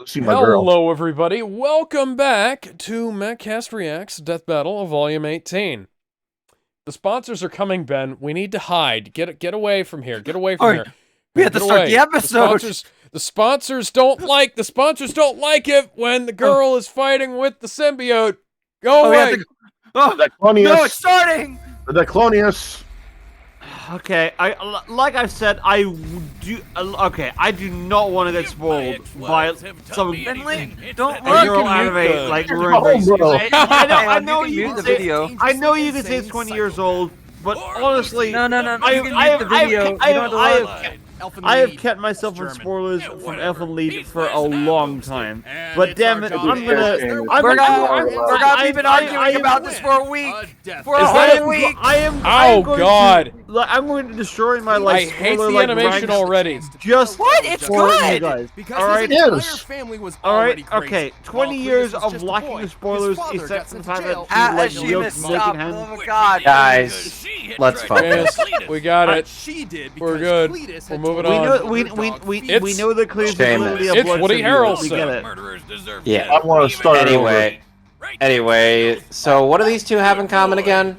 See my girl. Hello, everybody. Welcome back to Mehcast Reacts Death Battle of Volume 18. The sponsors are coming, Ben. We need to hide. Get away from here. Get away from here. We have to start the episode. The sponsors don't like it when the girl is fighting with the symbiote. Go away. No, it's starting. The Diclonius. Okay, like I've said, I do not want to get spoiled by some Don't Euro anime like rumors. I know you can say it's 20 years old, but honestly, I have kept myself from spoilers from Elfen Lied for a long time. But damn it, we've been arguing about this for a week. For a whole week. I'm going to destroy my life. I hate the animation already. Just what? It's good. Alright, Alright, okay. 20 years of lacking the spoilers, except for the fact that she like stop. Oh God, guys, let's focus. We got it. We're good. We're moving on. We know that Cletus is literally a blood Woody symbiote. We Harrelson. get it. Yeah. I want to start Anyway, so what do these two have in common again?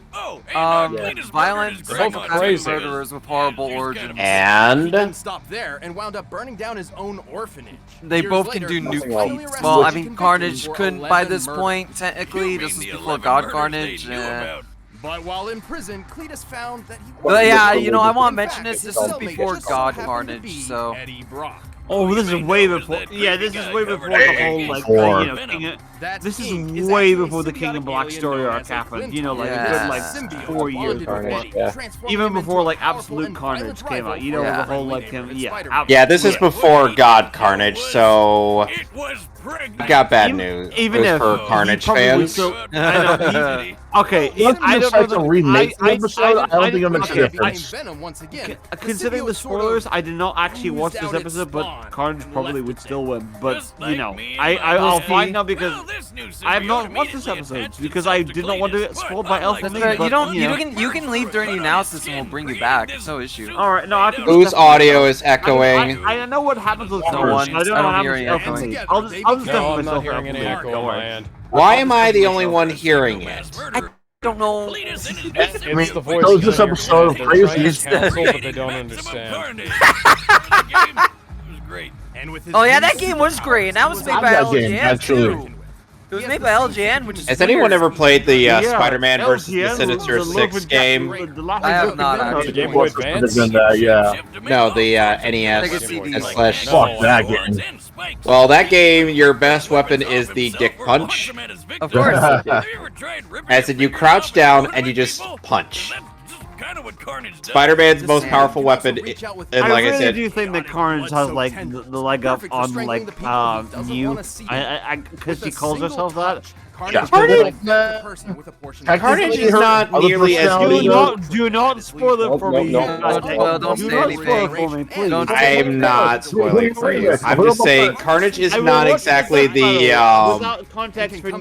Violent, crazy murderers with horrible origins. And didn't stop there and wound up burning down his own orphanage. They both can do nuke feats. Well, I mean, Carnage couldn't by this point, technically. This is before God Carnage. But while in prison, Cletus found that he But yeah, you know, I want to mention this. This is before God Carnage, so. Eddie Brock. Oh, this is way before. Yeah, this is way before the whole like, this is way before the King of Black story arc happened. You know, like a good like 4 years before. Even before like Absolute Carnage came out. You know, the whole like him. yeah, this is before God Carnage, so I got bad news. Even if for Carnage fans. Okay, I don't know. Remake the episode. I don't think it makes a difference. Considering the spoilers, I did not actually watch this episode, but Carnage probably would still win. But you know, I'll find out because I have not watched this episode because I did not want to get spoiled by Elfen Lied. You can leave during the analysis and we'll bring you back. It's no issue. All right, no. I can Whose audio is echoing? I know what happens with No one. I don't know what happens with Elfen Lied. I'll just I'm not hearing any echo on my end. Why am I the only one hearing it? I don't know. It's the voice. So is this episode of Crazy? Cancel, but they don't understand. Oh yeah, that game was great, and that was made by LGN too. It was made by LGN, which is Has anyone ever played the Spider-Man versus the Sinister Six game? I have not. The Game Boy Advance? Yeah. No, the NES slash. Fuck that game. Well, that game, your best weapon is the Dick Punch. Of course. As in, you crouch down and you just punch. Spider-Man's most powerful weapon, and like I really said, do think that Carnage has like the leg up on like Mew. Because she calls herself that. Carnage is not nearly as Do not spoil it for me. Don't say anything. Please. I'm not spoiling for you. I'm just saying Carnage is not exactly the without context for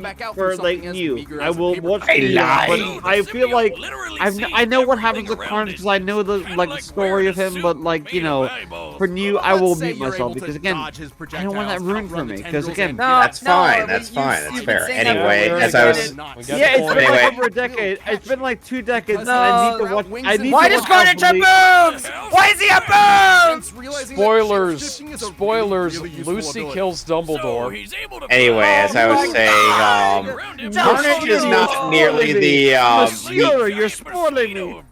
like Mew. I will watch Mew, but I feel like I know what happens with Carnage because I know the like story of him, but like you know, for Mew I will mute myself because again I don't want that ruined for me because again that's fine. That's fair. Anyway, as I was it's been like over a decade. It's been like 2 decades. And I need to watch. Why does Carnage have boobs? Why is he have boobs? Spoilers. Lucy kills Dumbledore. Anyway, as I was saying, Carnage is not nearly the Monsieur, you're spoiling me.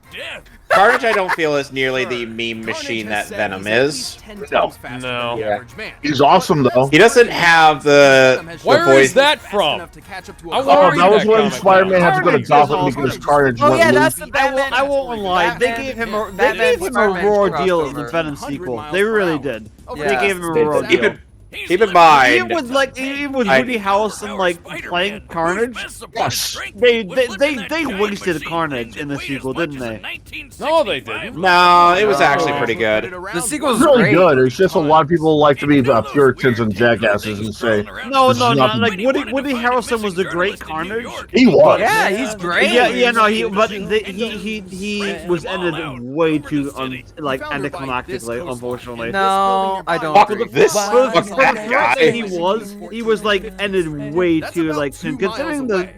Carnage, I don't feel is nearly the meme machine that Venom is. No. Yeah. He's awesome though. He doesn't have the Where is that from? That was when Spider-Man had to go to Gotham because Carnage went yeah, loose. that's the Batman. I won't lie. They gave him a raw deal in the Venom sequel. They really did. They gave him a raw deal. Keep in mind, Even with Woody Harrelson like playing Carnage, they wasted Carnage in the sequel, didn't they? No, they didn't. no, it was actually pretty good. The sequel's It's really great. good. It's just a lot of people like to be Puritans and jackasses and say No. This is not- Like Woody Harrelson was the great Carnage. he was. Yeah, he's great. No, he was ended way too anticlimactically, unfortunately. No, I don't Fuck agree. this. For he was like ended way too like soon, considering the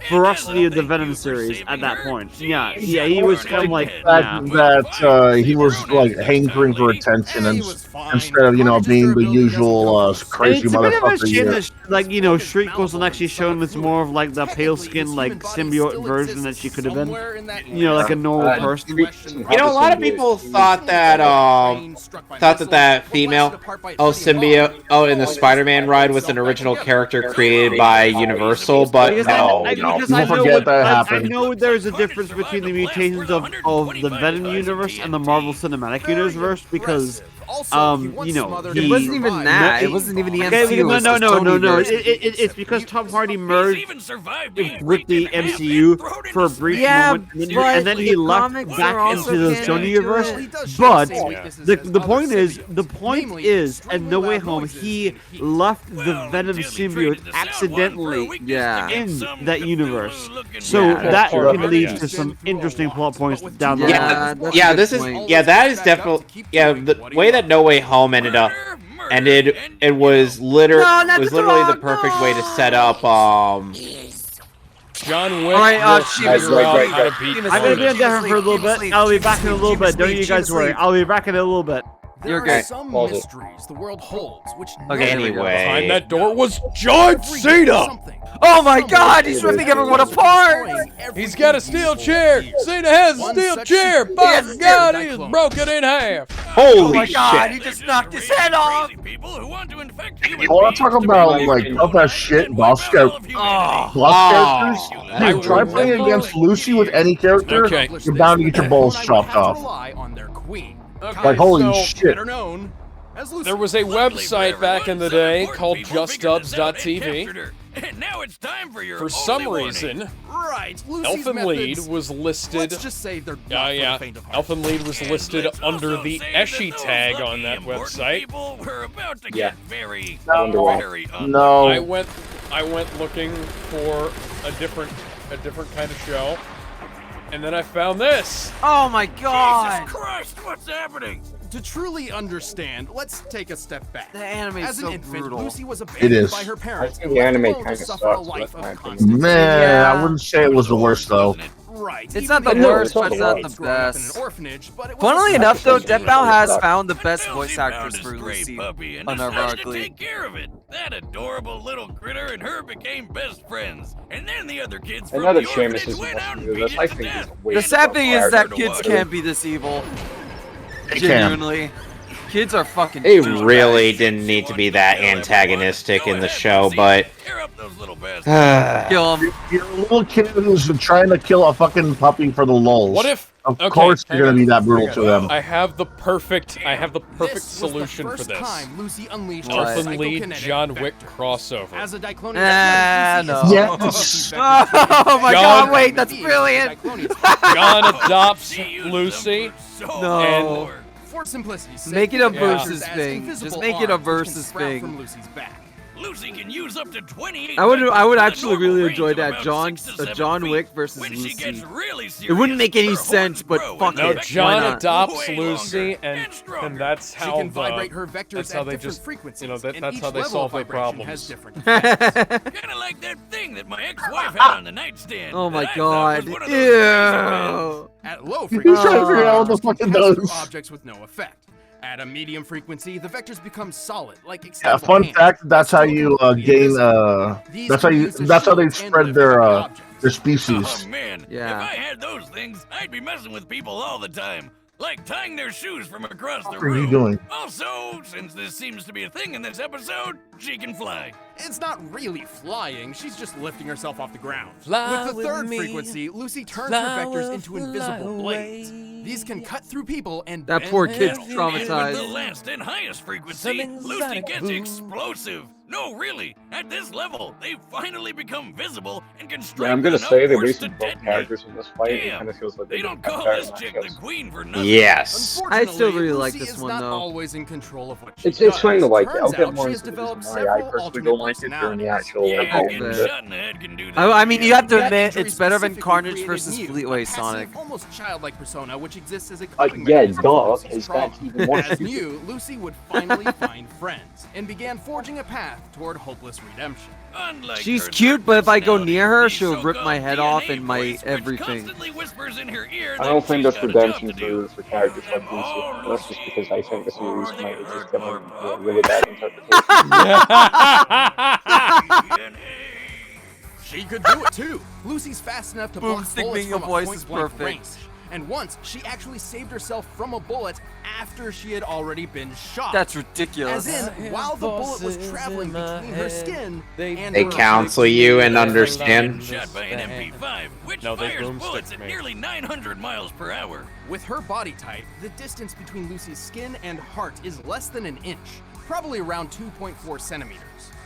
ferocity of the Venom series at that point. Yeah, he was kind of like that he was like hankering for attention instead of being the usual crazy motherfucker. Like Shriek wasn't actually shown as more of like the pale skin like symbiote version that she could have been. Like a normal person. A lot of people thought that that female symbiote in the Spider-Man ride was an original character created by Universal, but no. I know there's a difference between the mutations of the Venom universe and the Marvel Cinematic Universe because, it wasn't even that. It wasn't even the MCU. No. It's because Tom Hardy merged with the MCU for a brief moment, and then he left back into the Sony universe. But the point is, at No Way Home, he left the Venom symbiote accidentally in that universe. So that can lead to some interesting plot points down the line. That is definitely the way that No Way Home ended. It was literally the perfect way to set up John Wick. Alright, I'm gonna be on different for a little bit. I'll be back in a little bit. Don't you guys worry. I'll be back in a little bit. There are some mysteries the world holds, which behind that door was John Cena. Oh my God, he's ripping everyone apart. He's got a steel chair. Cena has a steel chair. By God, he's broken in half. Holy shit! He just knocked his head off. Well, I'm talking about of that shit, boss characters. Dude, try playing against Lucy with any character. You're bound to get your balls chopped off. Like, holy shit. There was a website back in the day called JustDubs.tv. And now it's time for your For some reason, Elfin Lead was listed. Elfin Lead was listed under the Eshi tag on that website. No. I went looking for a different kind of show, and then I found this. Oh my God! Jesus Christ, what's happening? To truly understand, let's take a step back. The anime is so brutal. Lucy was abandoned by her parents. The anime kind of sucks. Man, I wouldn't say it was the worst though. Right. It's not the worst, but it's not the best. Funnily enough, though, Death Battle has found the best voice actors for Lucy, unironically. That adorable little critter and her became best friends, and then the other kids. Another Seamus is the sad thing is that kids can't be this evil. Genuinely. Kids are fucking. They really didn't need to be that antagonistic in the show, but kill him. You're a little kid who's trying to kill a fucking puppy for the lulz. What if? Of course you're gonna be that brutal to them. I have the perfect solution for this. Elfin Lead John Wick crossover. No. Yes. Oh my God! Wait, that's brilliant. John adopts Lucy. No. For simplicity's sake, make it a versus thing. Just make it a versus thing. Lucy can use up to 28. I would actually really enjoy that. John Wick versus Lucy. It wouldn't make any sense, but fuck no, it. John adopts Lucy, and that's how they just that's how they solve their problems. Kind of like that thing that my ex-wife had on the nightstand. Oh my God! Ew. At low He's trying to frequency, figure out what the fucking does. objects with no effect. At a medium frequency, the vectors become solid, like fun fact, that's how you gain that's how they spread their species. Oh man, yeah. If I had those things, I'd be messing with people all the time. Like tying their shoes from across the room. What are you doing? Also, since this seems to be a thing in this episode, she can fly. It's not really flying, she's just lifting herself off the ground. With the third frequency, Lucy turns her vectors into invisible blades. These can cut through people and that poor kid's and traumatized. with the last and highest frequency, Lucy gets explosive. No, really. At this level, they've finally become visible and can strike Yeah, I'm gonna enough say they force wasted to both detonate. characters in this fight. It Damn, kind of feels like they they don't didn't have call better this chick the matchups. queen for nothing. Yes. I still really Unfortunately, like Lucy this is one, not though. always in control of what she It's does. fine to like it. Turns I'll get out more she has into the developed reason why I several personally alternate don't like it during the actual Yeah, like, getting game. fair. shot in the head can do that. I mean, you have to That admit, injury it's better than specifically Carnage created versus Mew, Fleetway a Sonic. passive, almost childlike persona, which exists as a Yeah, mechanism for duh. Lucy's Because trauma. that's even more As stupid. Mew, Lucy would finally find friends and began forging a path toward hopeless redemption. Unlike She's her cute, but if I go personality, near her, the she'll rip my so-called head off DNA and my voice, which everything. constantly whispers in her ear I that don't think she's that's got a redemption job to do. for characters like Them Lucy. all, That's just because I think the series Before might they have just hurt given more a really bad interpretation. DNA. She could do it too. Lucy's fast enough to block Boomstick bullets being a from a voice is point-blank perfect. range. And once, she actually saved herself from a bullet after she had already been shot. That's ridiculous. As in, while the bullet was traveling between her skin and They her counsel you and understand. Shot by an MP5, which No, they fires boomstick bullets at me. nearly 900 miles per hour. With her body type, the distance between Lucy's skin and heart is less than an inch, probably around 2.4 centimeters.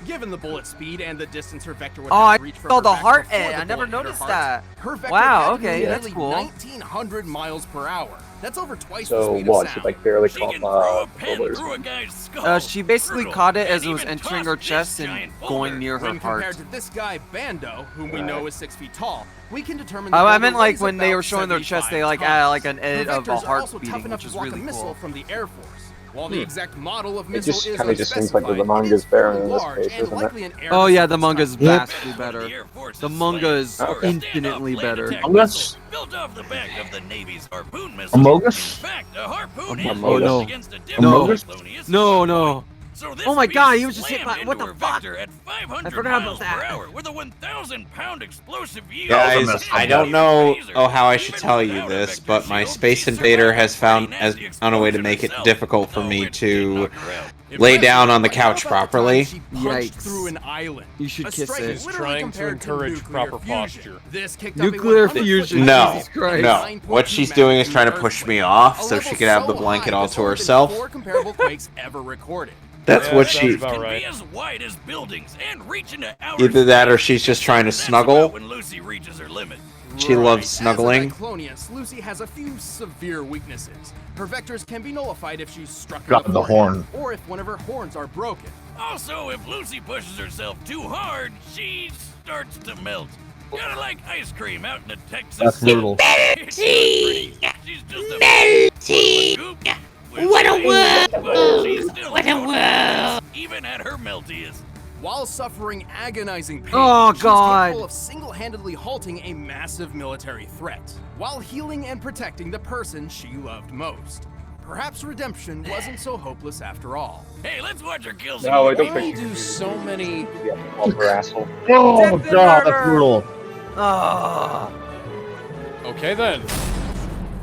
Given the bullet speed and the distance her vector would Oh, have I to reach from saw her the back heart before edge. the I never bullet hit her noticed heart, that. Her vector Wow, had to be okay, that's nearly cool. 1,900 miles per hour. That's over twice the So speed what? of She sound. like barely She caught can throw a the pen bullets. through a guy's skull. She basically Brutal, caught it as and it was even entering her tossed chest this and giant going boulder. near her When compared heart. to this guy, Bando, whom we know is 6 feet tall, we can determine Oh, I the meant boulder like weighs when they about were showing their chest, they 75 like tons. added like an Her edit of a vectors are heart also tough beating, enough which to is block really a missile cool. from the Air Force. While the exact model of It missile just is kind of just seems like the unspecified, manga's it is better fairly in this large case, and isn't it? likely an air Oh yeah, the defense manga is type. vastly The better. Air Force The is manga slain. is Okay. infinitely Stand-up land better. attack Amogus? missile built off the back of the Navy's harpoon missile. Amogus? In fact, a harpoon Amogus? is Oh, no. against a No. different Polonius No, at no. one point. So this Oh my beast God, he was just hit slammed by- what into the her fuck? vector at 500 I forgot about miles that. per hour with a 1,000-pound explosive yield. Guys, missile. I don't know how I should tell you this, but my Space Invader has found a way to make it difficult for me to lay down on the couch properly. Yikes. Through an island. You should A kiss strike it. He's literally trying to compared encourage nuclear proper fusion. posture. This kicked up a Nuclear 100-foot fusion, No, Jesus Christ. no. 9.2 What she's doing is trying to magnitude push me earthquake. off A so level she could have the so blanket high all there's to only been herself. 4 comparable quakes ever recorded. That's Yeah, what sounds she. about Can right. be as wide as buildings and reach into outer Either that or space. she's just trying to That's snuggle. about when Lucy reaches her limit. She loves snuggling. As a Diclonius, Lucy has a few severe weaknesses. Her vectors can be nullified if she's struck in Got the horn. or if one of her horns are broken. Also, if Lucy pushes herself too hard, she starts to melt. Kinda like ice cream out in the Texas. That's brutal. It's not pretty. She's just a melty. What a world! What a world! Even at her meltiest. While suffering agonizing pain, Oh, she's God. capable of single-handedly halting a massive military threat, while healing and protecting the person she loved most. Perhaps redemption wasn't so hopeless after all. Hey, let's watch her kill some No, I more don't They think do so many. Yeah, all her asshole. Oh Death and god, murder! that's brutal. Ah. Okay then.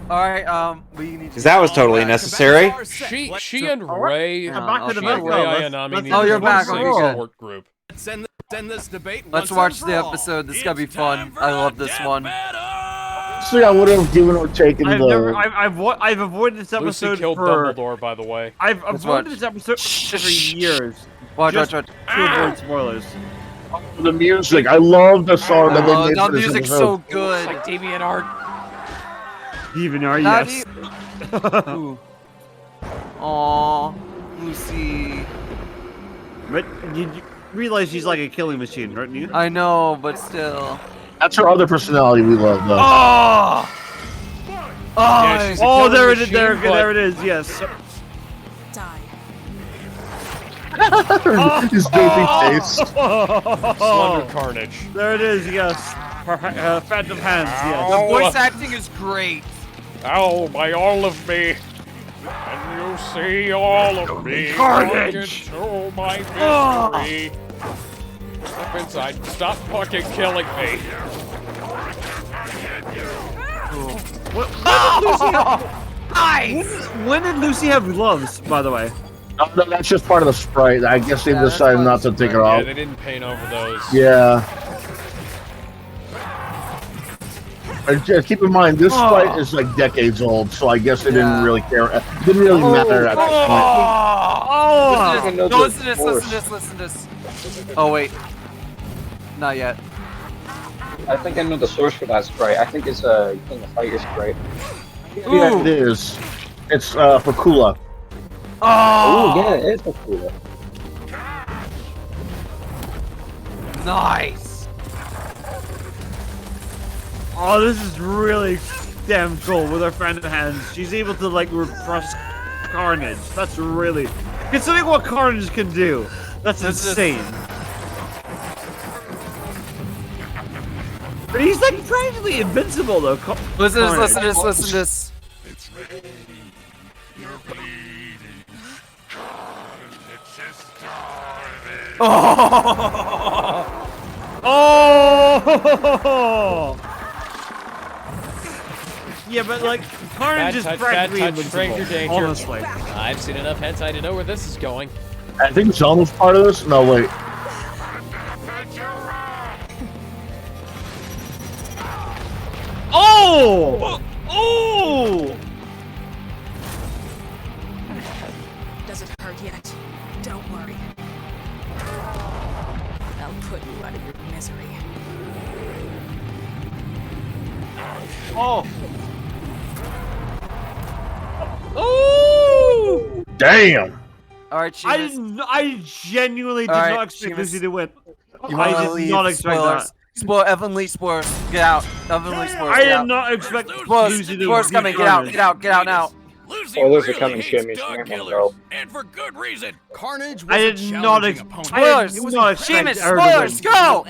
All right, we need to. Because that was totally necessary. She and Ray. I'm back to the She and middle. Ray Let's- Ayanami let's- need Oh, to you're form back. the Okay, same good. support group. Send this debate. Let's watch the episode. This is gonna be fun. I love this one. See, I would have given or taken I've the. never, I've avoided this Lucy episode killed for. Dumbledore, by the way. I've Let's avoided watch. this episode for years Watch, Just- watch, watch. to avoid spoilers. The music. I love the song that they Oh, made the for this music's episode. so good. Like deviant art. Even are Not yes. Ooh. Aw, Lucy. But you realize she's like a killing machine, don't you? I know, but still. That's her other personality we love, though. Oh! Yeah, she's a Oh, killing there it is. machine, There but- it is. Yes. Die. His dopey face. Slender Carnage. There it is. Yes. Phantom hands. Yes. The Oh. voice acting is great. Ow, by all of me. Can you see all of me? Carnage! Into my mystery. Step inside. Stop fucking killing me. When did Lucy have gloves, by the way? Oh, no, that's just part of the sprite. I guess they Yeah, that's decided part not of to the take it sprite. Yeah, off. they didn't paint over those. Yeah. And just keep in mind, this fight is like decades old, so I guess they didn't really care. It didn't really matter at that point. No, listen to this, listen to this. Oh, wait. Not yet. I think I know the source for that spray. I think it's a King of Fighters spray. Yeah, it is. It's for Kula. Oh, yeah, it is for Kula. Nice. Oh, this is really damn cool with her friend in hands. She's able to like repress Carnage. That's really considering what Carnage can do. That's insane. But he's like practically invincible though. Listen to this, listen to this, listen to this. It's ready. You're bleeding. Carnage is starving. Oh! Yeah, but like Carnage is practically invincible. Honestly, I've seen enough hentai to know where this is going. I think Zone was part of this. No, wait. Oh! Oh! Does it hurt yet? Don't worry. I'll put you out of your misery. Oh! Oh! Damn! Alright, I genuinely did not expect Lucy to win. I did not expect that. Evan Lee spoilers. Get out. Evan Lee spoilers. I did not expect Lucy to spoilers coming. Get out. Get out. Get out now. Lucy Spoilers are really coming hates soon. dog killers, and for good reason. Carnage was I a did not challenging expect. opponent. Seamus, spoilers, go!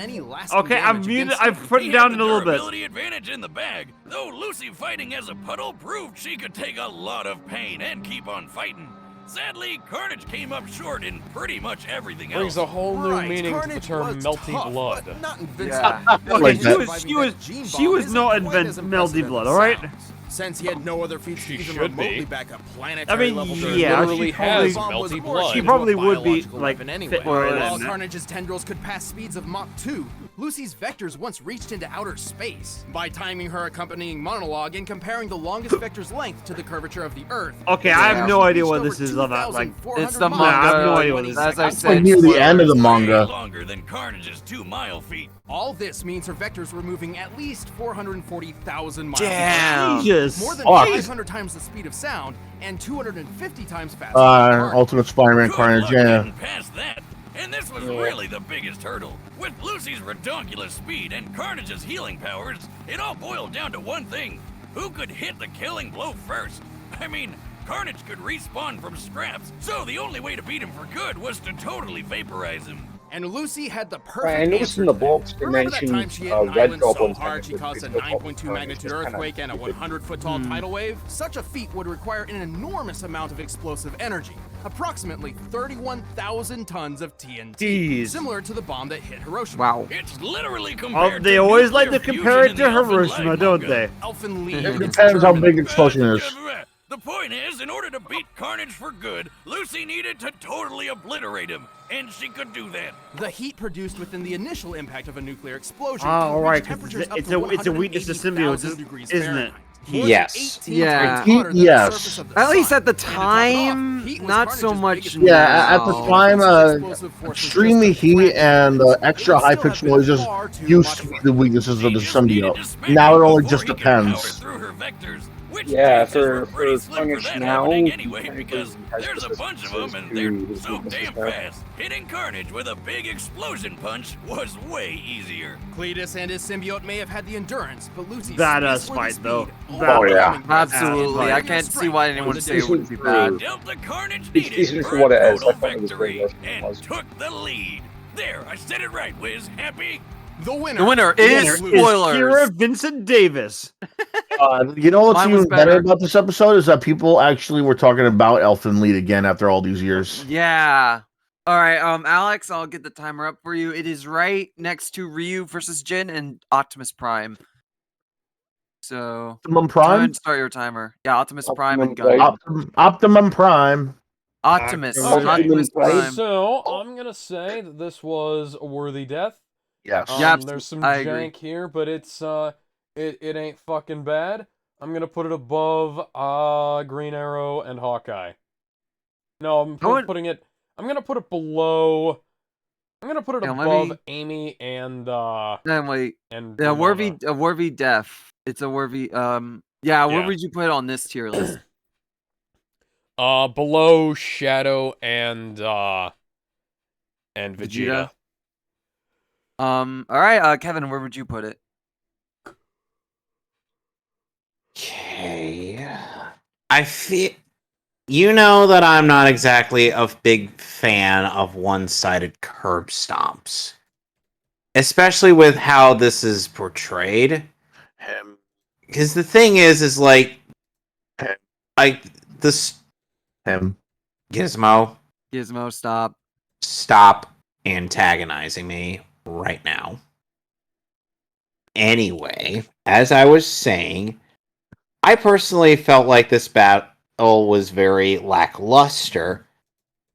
Okay, I'm muted. I've put it down in a little bit. Durability advantage in the bag, though Lucy fighting as a puddle proved she could take a lot of pain and keep on fighting. Sadly, Carnage came up short in pretty much everything else. Brings a whole new meaning to the term melty blood. Not Yeah. Like She was not melty blood, all right? Since he had no other feats to even remotely back up planetary level. Yeah, literally has melty blood. She probably would be like anyway. fit for it. While Carnage's tendrils could pass speeds of Mach 2, Lucy's vectors once reached into outer space. By timing her accompanying monologue and comparing the longest vector's length to the curvature of the Earth. Okay, I have no idea what this is about. Like, it's the manga. I have no idea what this is. As I Like said, near the end of the manga. Longer than Carnage's 2-mile feet. All this means her vectors were moving at least 440,000 miles. Damn. Jesus. More than Fuck. 500 times the speed of sound and 250 times faster. than Ultimate Spider-Man Carnage, Good luck yeah. getting past that. And this was really the biggest hurdle. With Lucy's redonkulous speed and Carnage's healing powers, it all boiled down to one thing. Who could hit the killing blow first? I mean, Carnage could respawn from scraps, so the only way to beat him for good was to totally vaporize him. And Lucy had the perfect Right, I noticed answer in the to that. books they Remember that time mentioned she hit an Red island so Goblin's hard she kind of caused a good 9.2 Goblin. magnitude It's kinda earthquake and a stupid. 100-foot tall tidal wave? Such a feat would require an enormous amount of explosive energy, approximately 31,000 tons of TNT, Jeez. similar to the bomb that hit Hiroshima. Wow. It's literally Oh, compared they to always like to nuclear compare it fusion to in the Elfen Hiroshima, Lied don't manga. they? Elfen Lied. It it's depends how German. big explosion is. The point is, in order to beat Carnage for good, Lucy needed to totally obliterate him, and she could do that. The heat produced within the initial impact of a nuclear explosion. Ah, can all right, reach 'cause temperatures up it's to a weakness to 180,000 symbiotes, degrees isn't it? Fahrenheit. More than Yes. 18 Yeah. times hotter than the Yes. surface of the At least sun. at the And to top it off, time, heat was not so Carnage's much biggest Yeah, now. at the time, extremely heat and extra high-pitched noises used to be the weaknesses of the symbiote. Now it only just depends. Yeah, for Carnage now, Anyway, because there's a bunch of them and they're so damn there. fast. Hitting Carnage with a big explosion punch was way easier. Cletus and his symbiote may have had the endurance, but Lucy's Badass space fight, speed though. Oh, yeah. Absolutely. I can't see why anyone would say it wouldn't be bad. Delta Carnage It's needed decent for for what a it is. total I thought it was victory way less than it and was. took the lead. There, I said it right, Wiz. Happy? The winner. The winner is Kira spoilers. Vincent Davis. You know what's Mine was even better better. about this episode is that people actually were talking about Elfen Lied again after all these years. Yeah. All right, Alex, I'll get the timer up for you. It is right next to Ryu versus Jin and Optimus Prime. So, Optimum go ahead Prime? and start your timer. Yeah, Optimus Prime and Optimum Gun. Prime. Optimum Prime. Optimus. Okay. Optimus Prime. So I'm gonna say that this was a worthy death. Yes. Yeah, There's some I agree. jank here, but it's It ain't fucking bad. I'm gonna put it above Green Arrow and Hawkeye. No, I'm putting it. I'm gonna put it below. I'm gonna put it above Amy and wait. and yeah, Worthy Death. It's a Worthy yeah, where would you put it on this tier list? Below Shadow and Vegeta. Alright, Kevin, where would you put it? Okay. I feel... You know that I'm not exactly a big fan of one-sided curb stomps. Especially with how this is portrayed. Because the thing is like this... Gizmo, stop. Stop antagonizing me right now. Anyway, as I was saying, I personally felt like this battle was very lackluster,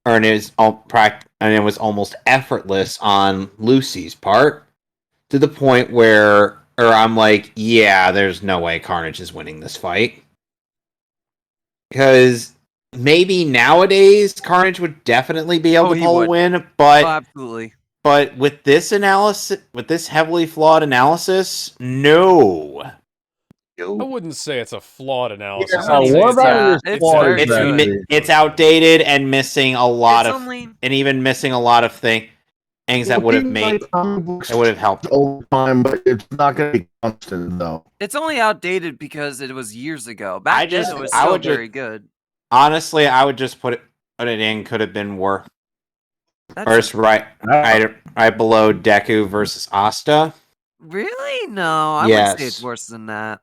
and it was almost effortless on Lucy's part, to the point where I'm like, yeah, there's no way Carnage is winning this fight. Because maybe nowadays Carnage would definitely be able to pull a win, but absolutely. But with this analysis, with this heavily flawed analysis, no. I wouldn't say it's a flawed analysis. It's outdated and missing a lot and even missing a lot of things that would have helped over time, but it's not going to be constant though. It's only outdated because it was years ago. Back then, it was still very good. Honestly, I would just put it in. Could have been worse. First, right below Deku versus Asta. Really? No, I wouldn't say it's worse than that.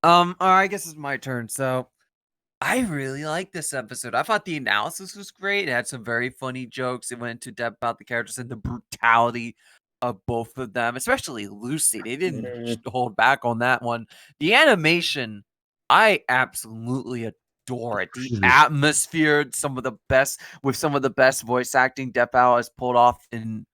I guess it's my turn. So, I really like this episode. I thought the analysis was great. It had some very funny jokes. It went into depth about the characters and the brutality of both of them, especially Lucy. They didn't hold back on that one. The animation, I absolutely adore it. The atmosphere, some of the best voice acting Death Battle has pulled off in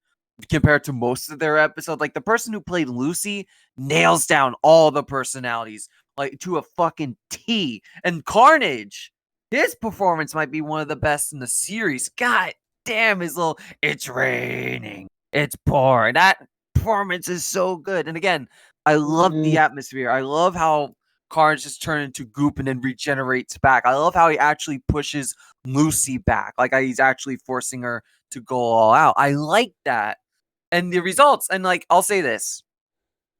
compared to most of their episodes. Like the person who played Lucy nails down all the personalities like to a fucking T. And Carnage, his performance might be one of the best in the series. God damn, his little "it's raining, it's pouring." That performance is so good. And again, I love the atmosphere. I love how Carnage just turned into goop and then regenerates back. I love how he actually pushes Lucy back. Like he's actually forcing her to go all out. I like that. And the results, and like, I'll say this.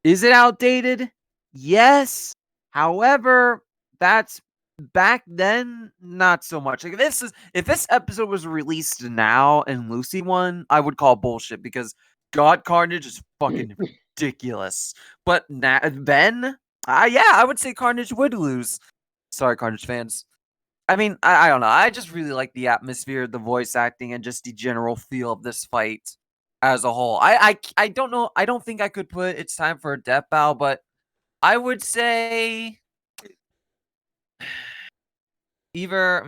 Is it outdated? Yes. However, that's back then, not so much. Like if this episode was released now and Lucy won, I would call bullshit because God Carnage is fucking ridiculous. But then, I would say Carnage would lose. Sorry, Carnage fans. I mean, I don't know. I just really like the atmosphere, the voice acting, and just the general feel of this fight as a whole. I don't know. I don't think I could put it's time for a death bow, but I would say either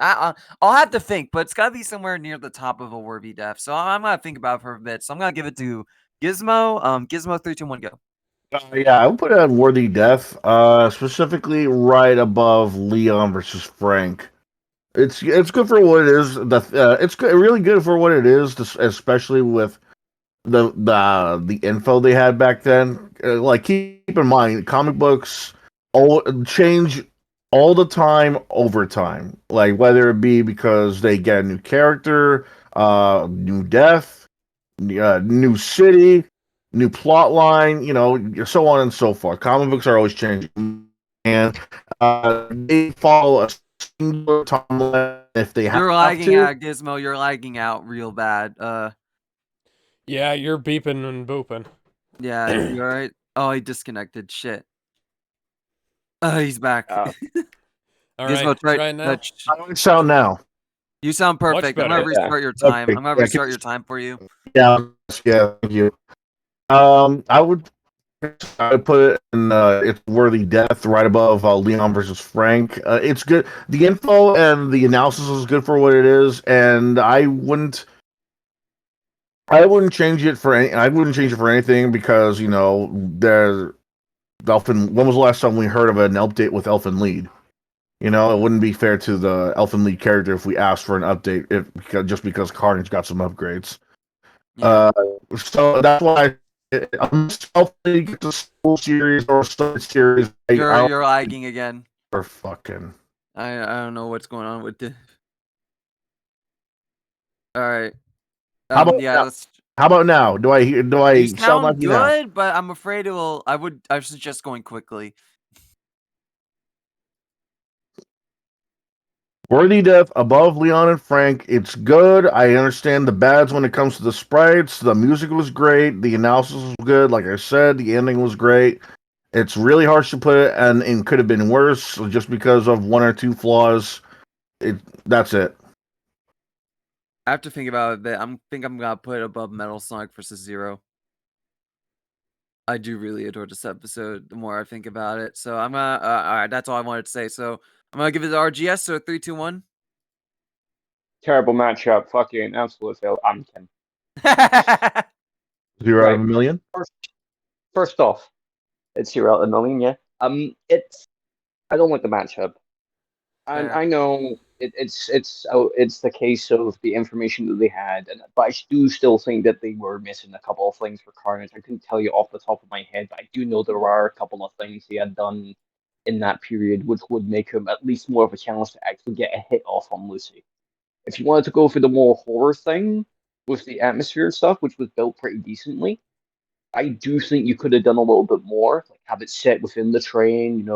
I'll have to think, but it's got to be somewhere near the top of a worthy death. So I'm gonna think about it for a bit. So I'm gonna give it to Gizmo. Gizmo, 3, 2, 1, go. I would put it on worthy death, specifically right above Leon versus Frank. It's good for what it is. It's good, really good for what it is, especially with the info they had back then. Like keep in mind, comic books change all the time over time. Like whether it be because they get a new character, new death, new city, new plot line, so on and so forth. Comic books are always changing, and they follow a singular timeline if they have to. You're lagging out, Gizmo. You're lagging out real bad. Yeah, you're beeping and booping. Yeah, you alright? Oh, he disconnected. Shit. He's back. All Gizmo, right now. How do I sound now? You sound perfect. I'm gonna restart your time. Okay. I'm gonna restart your time for you. Yeah, thank you. I would put it in it's worthy death right above Leon versus Frank. It's good. The info and the analysis is good for what it is, and I wouldn't change it for anything because Elfin. When was the last time we heard of an update with Elfin Lead? You know, it wouldn't be fair to the Elfin Lead character if we asked for an update just because Carnage got some upgrades. Yeah. So that's why Elfin Lead gets a full series or a side series. You're lagging again. Or fucking. I don't know what's going on with the. All right. How about now? How about now? Do I You sound like you now? good, but I'm afraid it will. I suggest going quickly. Worthy Death above Leon and Frank. It's good. I understand the bads when it comes to the sprites. The music was great. The analysis was good. Like I said, the ending was great. It's really harsh to put it, and it could have been worse just because of one or two flaws. That's it. I have to think about it a bit. I'm gonna put it above Metal Sonic vs. Zero. I do really adore this episode. The more I think about it, so I'm gonna. All right, that's all I wanted to say. So I'm gonna give it the RGS. So 3, 2, 1. Terrible matchup. Fucking absolute fail. I'm kidding. 0 out of a million. First off, it's 0 out of a million. Yeah. I don't like the matchup. I know it's the case of the information that they had, but I do still think that they were missing a couple of things for Carnage. I couldn't tell you off the top of my head, but I do know there are a couple of things he had done in that period which would make him at least more of a challenge to actually get a hit off on Lucy. If you wanted to go for the more horror thing with the atmosphere and stuff, which was built pretty decently, I do think you could have done a little bit more, like have it set within the train,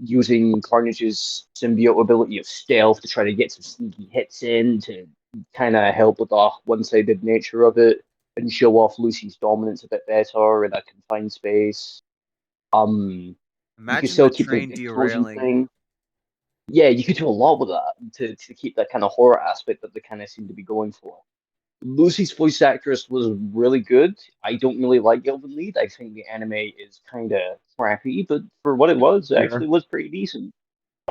using Carnage's symbiote ability of stealth to try to get some sneaky hits in to kind of help with the one-sided nature of it and show off Lucy's dominance a bit better in a confined space. You could still the keep the train explosion derailing. thing. Yeah, you could do a lot with that to keep that kind of horror aspect that they kind of seem to be going for. Lucy's voice actress was really good. I don't really like Elvin Lead. I think the anime is kind of crappy, but for what it was, it actually was pretty decent.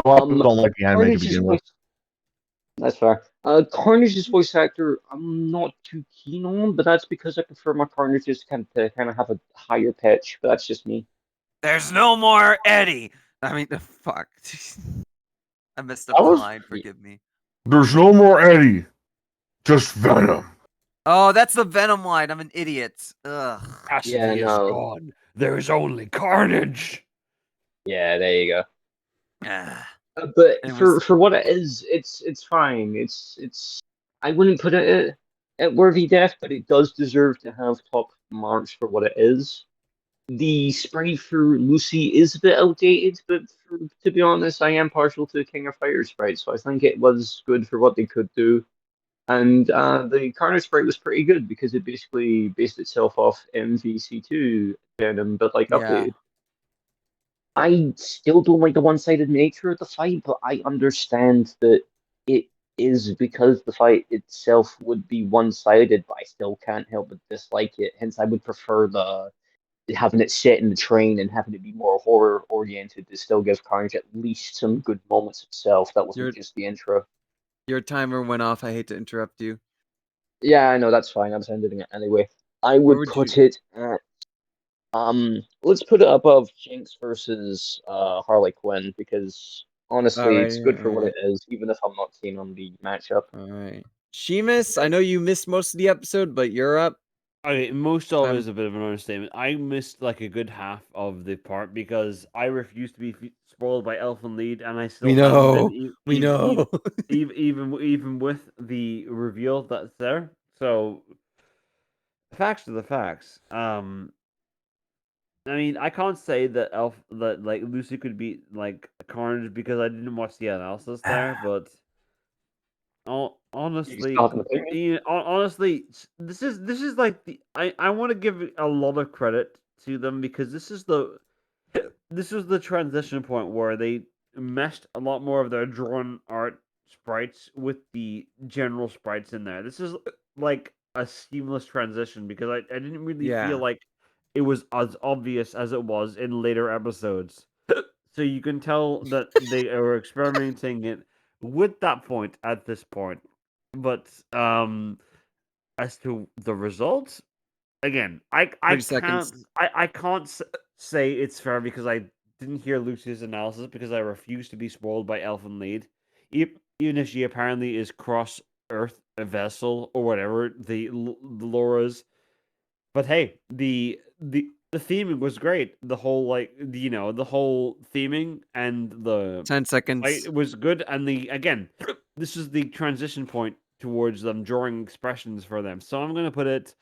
A lot of people don't like the anime to Carnage's begin voice. with. That's fair. Carnage's voice actor, I'm not too keen on, but that's because I prefer my Carnages to kind of have a higher pitch. But that's just me. There's no more Eddie. I mean, the fuck. I messed up the line. Forgive me. There's no more Eddie. Just Venom. Oh, that's the Venom line. I'm an idiot. Ugh. Cassidy is gone. There is only Carnage. Yeah, there you go. Ah. But for what it is, it's fine. It's I wouldn't put it at worthy death, but it does deserve to have top marks for what it is. The sprite for Lucy is a bit outdated, but to be honest, I am partial to King of Fighters sprite, so I think it was good for what they could do. And the Carnage sprite was pretty good because it basically based itself off MVC2 Venom, but like updated. I still don't like the one-sided nature of the fight, but I understand that it is because the fight itself would be one-sided, but I still can't help but dislike it. Hence, I would prefer having it set in the train and having it be more horror-oriented to still give Carnage at least some good moments itself. That wasn't just the intro. Your timer went off. I hate to interrupt you. Yeah, I know, that's fine. I'm sending it anyway. I would put it at let's put it above Jinx versus Harley Quinn because honestly, it's good for what it is, even if I'm not keen on the matchup. All right, Sheamus, I know you missed most of the episode, but you're up. Okay, most of it is a bit of an understatement. I missed like a good half of the part because I refused to be spoiled by Elfin Lead, and I still We know. We know. even with the reveal that's there. So facts are the facts. I mean, I can't say that like Lucy could beat like Carnage because I didn't watch the analysis there, but honestly, honestly, this is like I want to give a lot of credit to them because this is the transition point where they meshed a lot more of their drawn art sprites with the general sprites in there. This is like a seamless transition because I didn't really feel like it was as obvious as it was in later episodes. So you can tell that they are experimenting it with that point at this point. But as to the results, again, I can't say it's fair because I didn't hear Lucy's analysis because I refuse to be spoiled by Elfin Lead. Even if she apparently is cross Earth a vessel or whatever the lore is. But hey, the theming was great. The whole the whole theming and the 10 seconds. fight was good. And this is the transition point towards them drawing expressions for them. So I'm gonna put it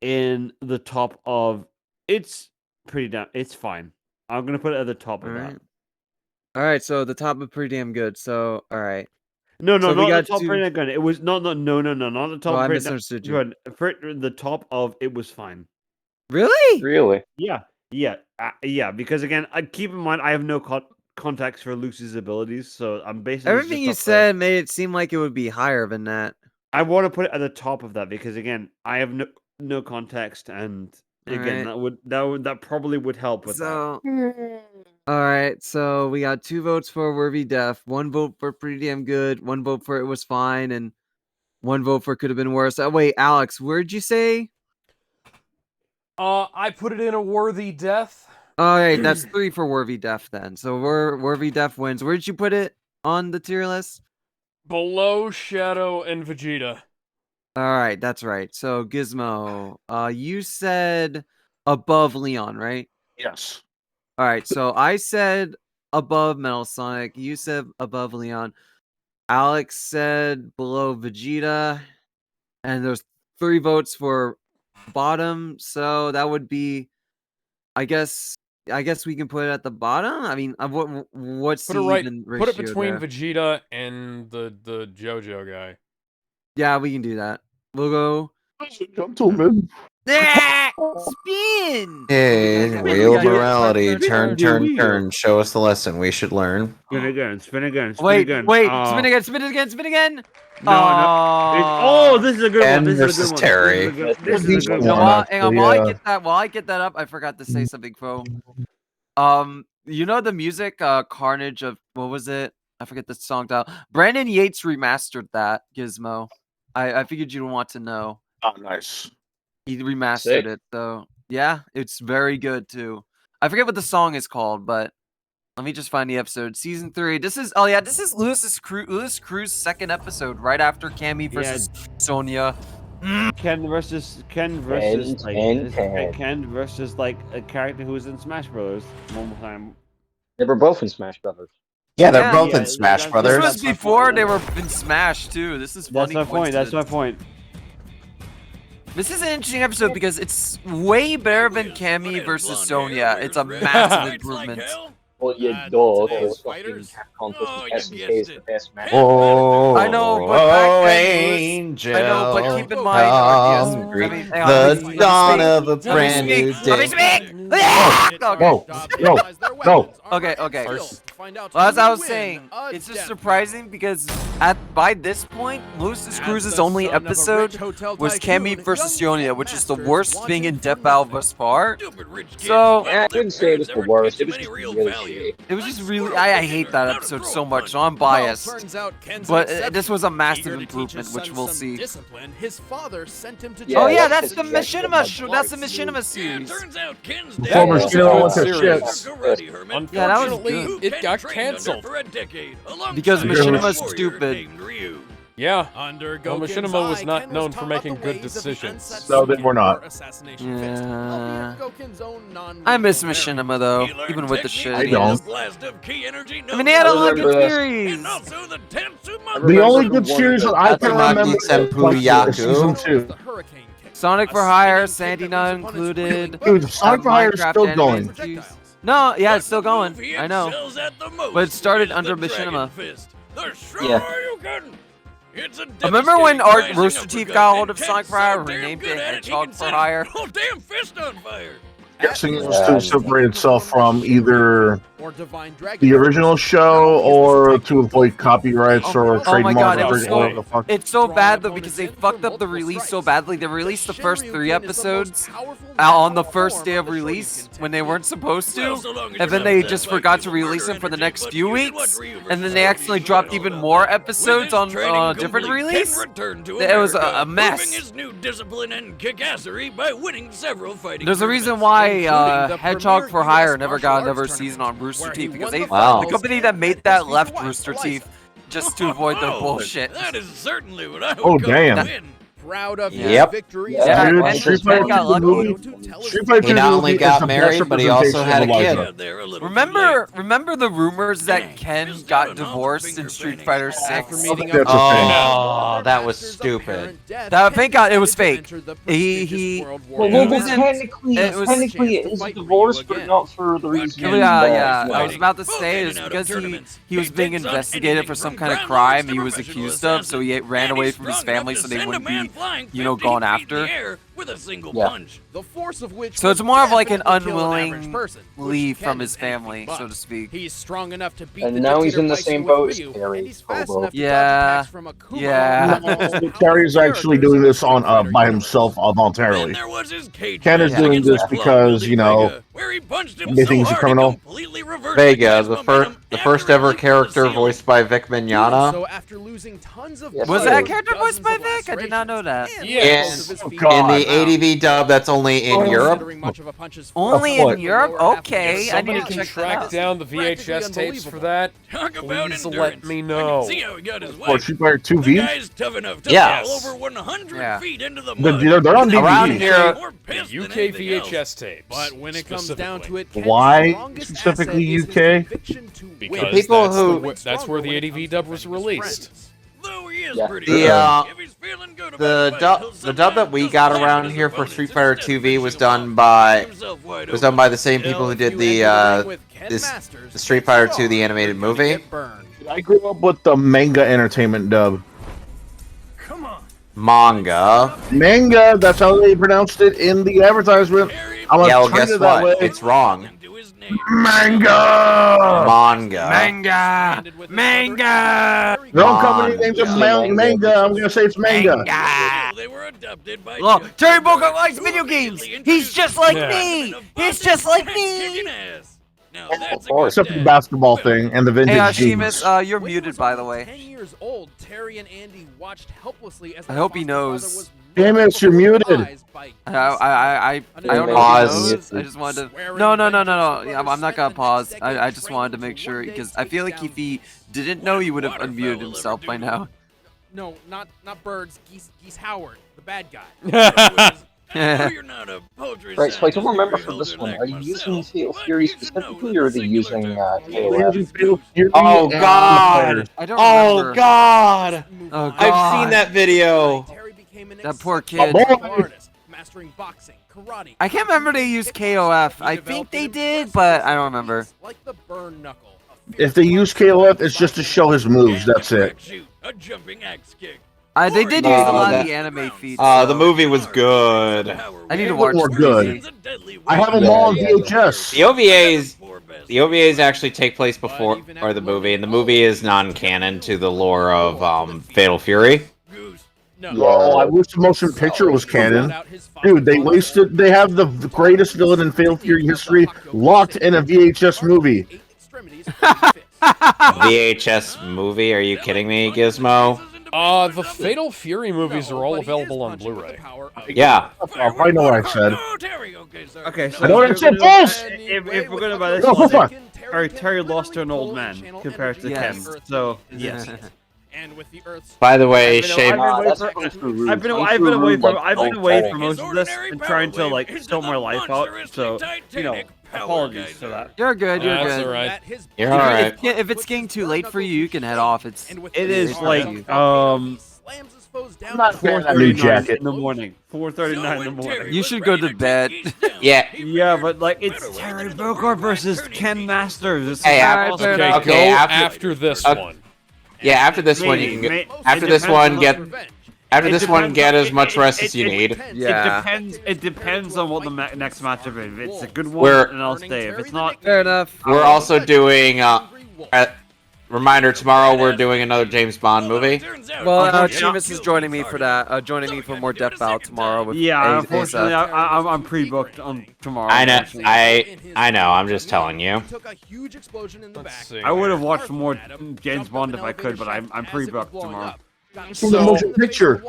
in the top of. It's it's fine. I'm gonna put it at the top of that. All right, so the top is pretty damn good. So all right. No, So we not got the top pretty good. It was not the top. I pretty misunderstood you. good. For the top of it was fine. Really? Really? Yeah. Because again, keep in mind I have no context for Lucy's abilities, so I'm basically Everything you said made it seem like it would be higher than that. I want to put it at the top of that because again, I have no context, and again, that probably would help with that. All right, so we got 2 votes for Worthy Death, 1 vote for Pretty Damn Good, 1 vote for It Was Fine, and 1 vote for Could Have Been Worse. Oh, wait, Alex, where'd you say? I put it in a Worthy Death. All right, that's 3 for Worthy Death then. So Worthy Death wins. Where'd you put it on the tier list? Below Shadow and Vegeta. All right, that's right. So Gizmo, you said above Leon, right? Yes. All right, so I said above Metal Sonic. You said above Leon. Alex said below Vegeta. And there's 3 votes for bottom. So that would be, I guess we can put it at the bottom. I mean, what's Put the it right. even Put it ratio between there? Vegeta and the JoJo guy. Yeah, we can do that. We'll go. Gentlemen. Spin! Hey, wheel of morality. Turn. Show us the lesson we should learn. Spin again. Wait, again. spin again. No. This is a good Ken one. versus Terry. This is a good No, one. hang on, while I get that up, I forgot to say something, Fo. You know the music, Carnage of, what was it? I forget the song title. Brandon Yates remastered that, Gizmo. I figured you'd want to know. Oh, nice. He remastered it, so yeah, it's very good too. I forget what the song is called, but let me just find the episode. Season 3. This is Lewis Cruz's second episode, right after Cammy versus Sonya. Ken versus like a character who was in Smash Brothers one more time. They were both in Smash Brothers. Yeah, they're both in Smash Brothers. This was before they were in Smash too. This is funny. That's my point. This is an interesting episode because it's way better than Cammy versus Sonya. It's a massive improvement. Well, you dog. The best match. Oh, I know, but angel. I know, but keep in mind, the dawn of a brand new day. Go. Okay. Well, as I was saying, it's just surprising because by this point, Lewis Cruz's only episode was Cammy versus Sonya, which is the worst thing in Death Battle thus far. So I wouldn't say it was the worst. It was just really shitty. It was just really. I hate that episode so much, so I'm biased. But this was a massive improvement, which we'll see. His father sent him to Oh yeah, that's the Machinima. That's the Machinima series. Former Skill shit. Yeah, that was good. It got canceled because Machinima's stupid. Yeah, well, Machinima was not known for making good decisions. No, they were not. Yeah. I miss Machinima though, even with the shit. I don't. I mean, they had a lot of good series. The only good series that I can remember is season 2. Sonic for Hire, Sandy not included. Dude, Sonic for Hire is still going. No, yeah, it's still going. I know. But it started under Machinima. Yeah. Remember when Rooster Teeth got hold of Sonic for Hire, renamed it Hedgehog for Hire? Oh, damn fist on fire. Guessing it was to separate itself from either or Divine Dragon. The original show, or to avoid copyrights or Oh my god, trademarks or whatever the fuck. it's so bad though because they fucked up the release so badly. They released the first 3 episodes on the first day of release when they weren't supposed to, and then they just forgot to release them for the next few weeks, and then they accidentally dropped even more episodes on a different release. It was a mess. There's a reason why Hedgehog for Hire never got another season on Rooster Teeth, because the company that made that left Rooster Teeth just to avoid the bullshit. That is certainly what I would Oh, damn. Proud of Yep. his victory. Yeah, Dude, and Street Ben Fighter got 2 lucky. movie- Street Fighter He 2 not movie only is got the married, best but he also had a representation of kid. Eliza. Remember the rumors that Ken got divorced in Street Fighter 6? That's a thing. Oh, that was stupid. Thank God it was fake. He Well, technically, it is a divorce, but not for the reason. yeah. I was about to say it's because he was being investigated for some kind of crime he was accused of, so he ran away from his family so they wouldn't be, gone after. With a single Yeah. punch. The force of which So it's was more of like vast an enough to kill average unwilling person, which leave Ken from is his anything family, but. so to speak. He's strong enough to beat And the now he's dictator in the Bison same with boat as Ryu, Carrie, and he's fast Hobo. enough to dodge Yeah. attacks from Akuma Yeah. on Carrie's actually doing this on by himself voluntarily. There was his cage Ken is match doing against this the because, claw-wielding you know, Vega, where he punched him they so think he's a hard he criminal. completely reversed Vega, guy's the momentum first after ever he leaped to the character ceiling. voiced by Vic Doing Mignogna. so after losing tons of Was Was blood that and character voiced by dozens of Vic? I did not know that. lacerations. Yes. And Oh, feet God. In the ADV dub, that's only in Europe. considering much of a punch's Only force in in the Europe? lower half of the Okay, body. I need Somebody to can check that track out. down the VHS tapes for that. Talk about Please endurance. let me I know. can see how he got his For wife. Street Fighter 2 The V? guy's tough enough to Yes. fall over 100 Yeah. feet into the They're, mud. they're on Around DVD. here, More pissed than UK anything else. VHS tapes. But when it comes down to it, Ken's Why strongest specifically asset is his UK? conviction to win. Because People that's, who- that's where the ADV dub was released. Though he is Yeah. pretty The, good. If he's feeling good about The it, dub, he'll the dub that we got around here for Street Fighter 2V was done by the same people who did the the Street Fighter 2 the animated movie. I grew up with the manga entertainment dub. Manga. Manga, that's how they pronounced it in the advertisement. I was Yeah, well, trying guess it that what? way. It's wrong. Manga! Manga. Manga! Their own company names it Manga. manga. I'm gonna say it's manga. They were adopted by Look, Terry Bogart likes video games! He's just like me! He's just like me! Now that's a course. good Except for the dad. basketball thing and the vintage Hey, jeans. Seamus, you're When he muted, was by the almost way. 10 years old, Terry and Andy watched helplessly as I their hope he foster knows. father was Seamus, you're muted. I don't know Pause. if he knows. I just wanted to. No. I'm not gonna pause. I just wanted to make sure because I feel like if he didn't know, he would have unmuted himself by now. No, not Birds, Geese Howard, the bad guy. You're not a poetry Right, so I don't science remember degree for this holder one. like Are you using myself, Fatal but Fury you should know specifically, that or are the they singular using power KOF? Oh God! I don't Oh remember. God! Oh, I've God. seen that video. That poor kid. Mastering boxing, karate. I can't remember they used KOF. I think they did, but I don't remember. Like the burn knuckle. If they use KOF, it's just to show his moves. That's it. a jumping axe kick. They did use a lot of the anime feats. The movie was good. I need to watch More the good. movie. I have them all on VHS. The OVAs actually take place before or the movie, and the movie is non-canon to the lore of Fatal Fury. Oh, I wish the motion picture was canon. Dude, they wasted. They have the greatest villain in Fatal Fury history locked in a VHS movie. VHS movie? Are you kidding me, Gizmo? The Fatal Fury movies are all available on Blu-ray. Yeah. I know what I said. Okay, so I know what I said, boss! If we're going by this No, logic, fuck. Terry lost to an old man compared to Yes. Ken. So yes. And with the Earth's By the way, I've Shane. been away from most of this and trying to like sort my life out. So apologies for that. You're good. You're That's good. alright. You're alright. If it's getting too late for you, you can head off. It is it's like I'm not a fan of that new 4:39 jacket. in the morning. 4:39 in the morning. You should go to bed. Yeah. Yeah, but like it's Terry Bogard versus Ken Masters. It's Hey, not after- awesome. Okay, Okay, go after- after this okay. one. Yeah, after this one, you can Maybe- go. After this one, get. After this one, get as much rest as you need. Yeah. It depends on what the next matchup is. If it's a good one, We're- then I'll stay. If it's not, Fair enough. We're also doing. Reminder: tomorrow we're doing another James Bond movie. Well, Chivas is joining me for that. Joining me for more Death Bout tomorrow. With yeah. Asa. Unfortunately, I'm pre-booked on tomorrow. I know. I know. I'm just telling you. Let's see. I would have watched more James Bond if I could, but I'm pre-booked tomorrow. From the motion picture.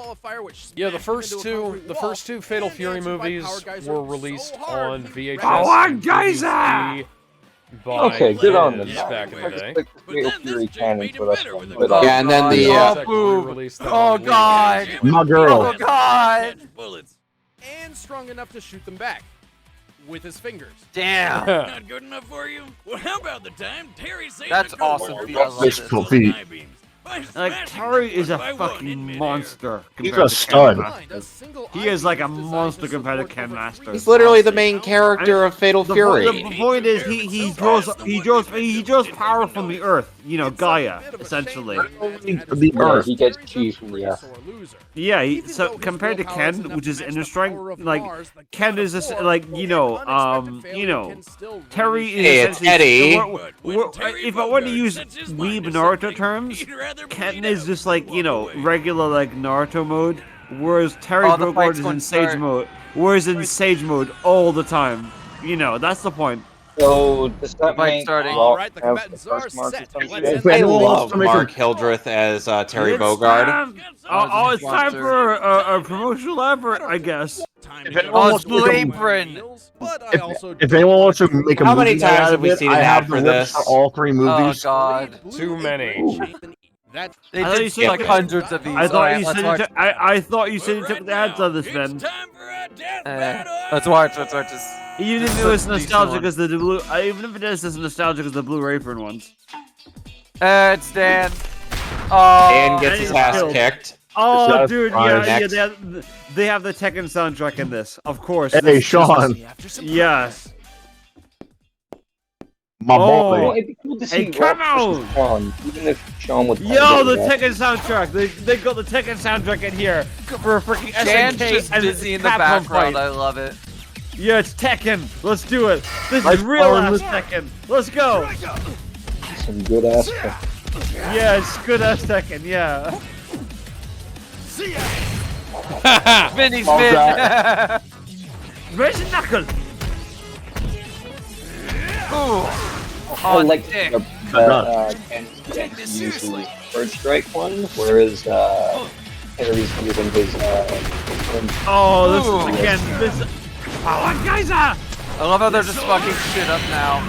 Yeah, the first two Fatal Fury movies were released on VHS. and Geyser! DVD by Okay, good on them. kids back in the day. Fatal Fury canon for this one. Yeah, and then the. Oh God! My girl. Oh God! And strong enough to shoot them back with his fingers. Damn! Not good enough for you? Well, how about the time Terry saved That's the girl awesome, from Pete. I love this. Physical feat. eye beams by Like smashing Terry is a bullets by one fucking in midair. monster. He's compared a to stud. Ken Master. He is like a monster compared to Ken Master. He's literally the main character of Fatal The Fury. point is, he draws power from the earth. You know, Gaia, essentially. The Yeah, Earth. he gets cheese from the earth. Yeah, so compared to Ken, which is inner strength, like Ken is just like Terry is. Hey, it's Eddie. If I were to use weeb Naruto terms, Ken is just like regular like Naruto mode, whereas Terry the Brooklord fight's is gonna in Sage start. mode. Whereas in Sage mode all the time. That's the point. So does that Fight make starting. Rock Alright, the have combatants the first are mark set. or something? Let's I I love love Mark Hildreth as Terry It's Bogard. time- it's time for a promotional effort, I guess. If anyone wants to Blue make a- Apron. If anyone wants to make a How movie many times out have of we it, seen I an have ad the for rips this? for all three Oh movies. God! Too many. That's They I thought you did said like you- hundreds of these. I thought Alright, you let's said watch. you took, I thought you said you took the ads on this, Ben. It's time for a death Eh, battle. let's watch. Let's watch this. Even This if is it was a decent nostalgic one. as the blue, even if it is as nostalgic as the Blue Apron ones. It's Dan. Oh. And gets his and ass killed. kicked. Oh, That's dude, fine. yeah, Next. they have the Tekken soundtrack in this, of course. Hey, This- Sean, Yeah. my Oh. Well, boy. it'd be cool to Hey, see come Rock versus on! Sean, even if Sean was. Yo, the Tekken soundtrack. They got the Tekken soundtrack in here for a freaking Dan's SNK just and busy in the Capcom background. fight. I love it. Yeah, it's Tekken. Let's do it. This Nice is real power in ass this- Tekken. Let's go. Some good ass. Yeah, it's good ass Tekken. Yeah. Vinny Love spin. that. Where's the knuckle? I like dick. Ken uses the Bird Strike one, whereas Harry's using his. Oh, this Ooh. is again. This. Oh, Geyser! I love how they're just fucking shit up now.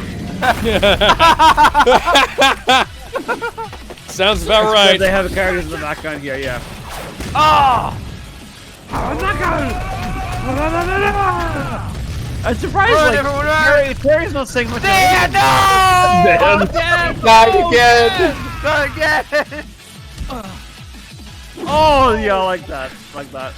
Sounds about Yeah, right. they have characters in the background here. Yeah. Oh! Oh, knuckle! I'm surprised. Run, Like, everyone, run! Terry's not saying much. Dan, no! Dan. Dan, Not again. Not again! Oh, yeah, I like that. Like that.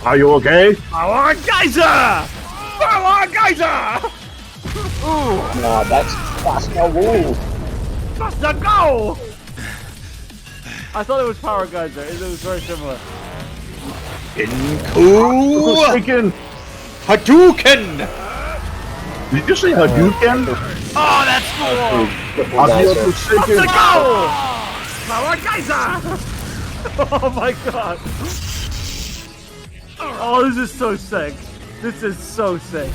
Are you okay? I want a Geyser! I want a Geyser! Nah, that's no woo. Just a go! I thought it was Power Geyser. It was very similar. Inku Freaking, Hadouken! did you say Hadouken? Oh, that's cool! I feel forsaken. Let's go! Power Geyser! Oh my god! Oh, this is so sick. This is so sick.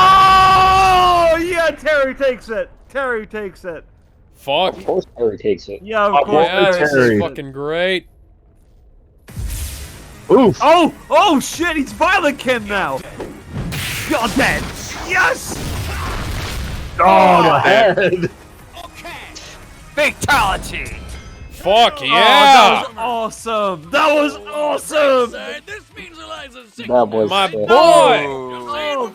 Oh, yeah, Terry takes it. Terry takes it. Fuck. Of course, Harry takes it. Yeah, of Oh, course. Yeah, this Terry. is fucking great. Oof. Oh shit, he's Violent Ken now. You're dead. Yes! Oh, the head. Fatality! Fuck Oh, yeah! that was awesome. That was awesome. This means Eliza's sick. That was My sick. boy!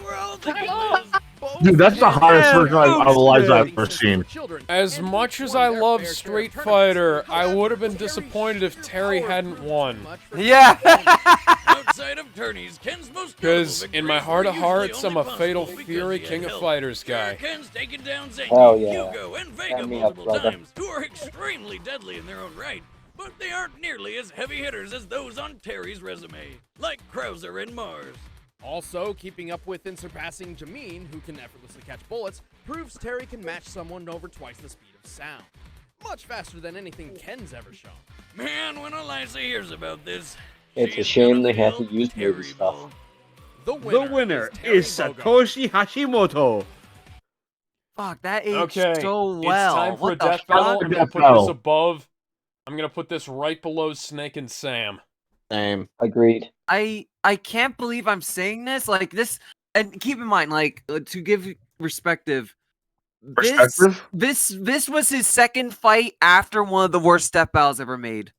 Dude, that's the hottest Yeah, version of Eliza I've ever seen. As much as I love Street Fighter, I would have been disappointed if Terry hadn't won. Yeah! side of tourneys, Ken's most Because in my heart of hearts, I'm a Fatal Fury King of Fighters guy. Ken's taken down Zangief, Hell yeah. Hugo, and Vega Sign me up, multiple brother. times, who are extremely deadly in their own right, but they aren't nearly as heavy hitters as those on Terry's resume, like Krauser and Mars. Also, keeping up with and surpassing Jameen, who can effortlessly catch bullets, proves Terry can match someone over twice the speed of sound. Much faster than anything Ken's ever shown. Man, when Eliza hears about this, It's a she's shame gonna they have to feel use movie stuff. terrible. The The winner Terry is Bogard. Satoshi Hashimoto. Fuck, that aged Okay, so it's well. time for a What the death battle. fuck? I'm gonna put this above. I'm gonna put this right below Snake and Sam. Same. Agreed. I can't believe I'm saying this. Like this, and keep in mind, like to give perspective, this was his second fight after one of the worst step battles ever made,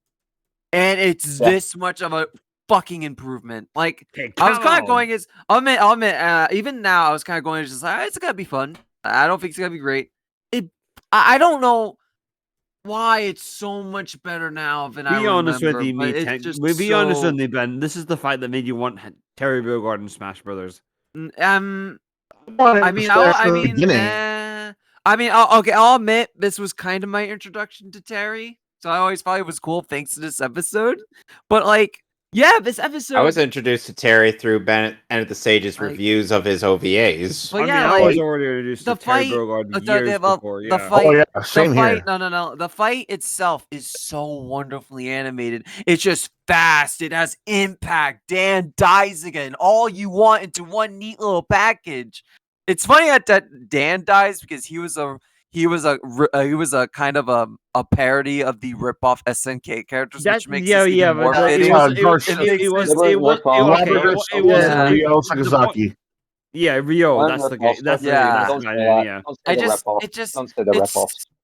and it's this much of a fucking improvement. Like I was kind of going is, I'll admit, even now I was kind of going just like it's gonna be fun. I don't think it's gonna be great. I don't know why it's so much better now than I Be honest remember. with you, but me. it's just Be honest so- with me, Ben. This is the fight that made you want Terry Bogard and Smash Brothers. I mean, okay, I'll admit this was kind of my introduction to Terry, so I always thought it was cool thanks to this episode. But like, yeah, this episode. I was introduced to Terry through Bennett and the Sage's reviews of his OVAs. But yeah, I like, was already introduced the to Terry fight, Bogard years before. the Yeah. fight, Oh, yeah, same the fight, here. No. The fight itself is so wonderfully animated. It's just fast. It has impact. Dan dies again. All you want into one neat little package. It's funny that Dan dies because he was a kind of a parody of the ripoff SNK characters, which makes this even more fitting. Sakazaki. Yeah, Ryo. That's the guy. That's the guy. Yeah.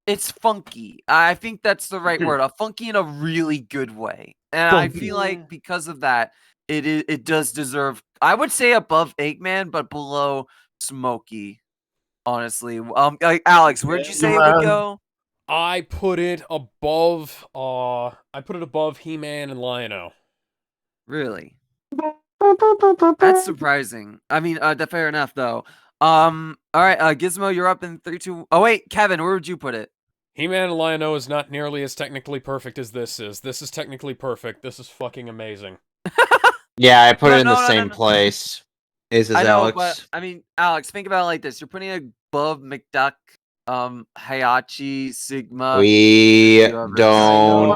It's funky. I think that's the right word. A funky in a really good way, and I feel like because of that, it does deserve. I would say above Eggman, but below Smokey. Honestly, Alex, where'd you say it would go? I put it above. He-Man and Lion-O. Really? That's surprising. I mean, fair enough though. All right, Gizmo, you're up in 3, 2. Oh wait, Kevin, where would you put it? He-Man and Lion-O is not nearly as technically perfect as this is. This is technically perfect. This is fucking amazing. Yeah, I put it in the same place. Is I know, Alex? but I mean, Alex, think about it like this: you're putting it above McDuck, Hayachi, Sigma. We don't care. No.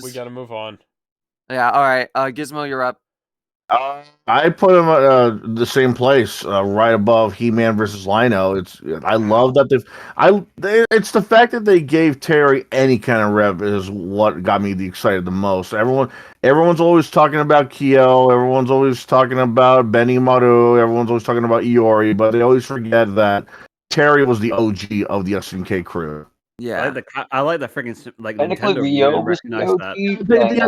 We gotta move on. Yeah. All right, Gizmo, you're up. I put him at the same place, right above He-Man versus Lion-O. I love that it's the fact that they gave Terry any kind of rev is what got me excited the most. Everyone's always talking about Kyo, everyone's always talking about Benny Maru, everyone's always talking about Iori, but they always forget that Terry was the OG of the SNK crew. Yeah, I like the freaking Technically, Nintendo. Rio was Recognize that.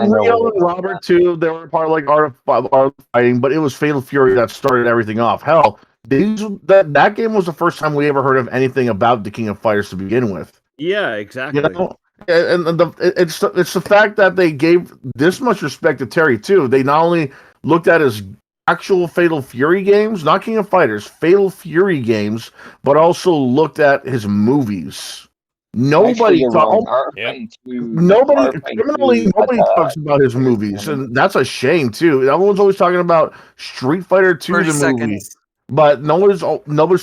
Rio and Robert too. They were part of like Art of Fighting, but it was Fatal Fury that started everything off. Hell, that game was the first time we ever heard of anything about the King of Fighters to begin with. Yeah, exactly. You know, and it's the fact that they gave this much respect to Terry too. They not only looked at his actual Fatal Fury games, not King of Fighters, Fatal Fury games, but also looked at his movies. Nobody talks about his movies, and that's a shame too. Everyone's always talking about Street Fighter 2 the movie, but nobody's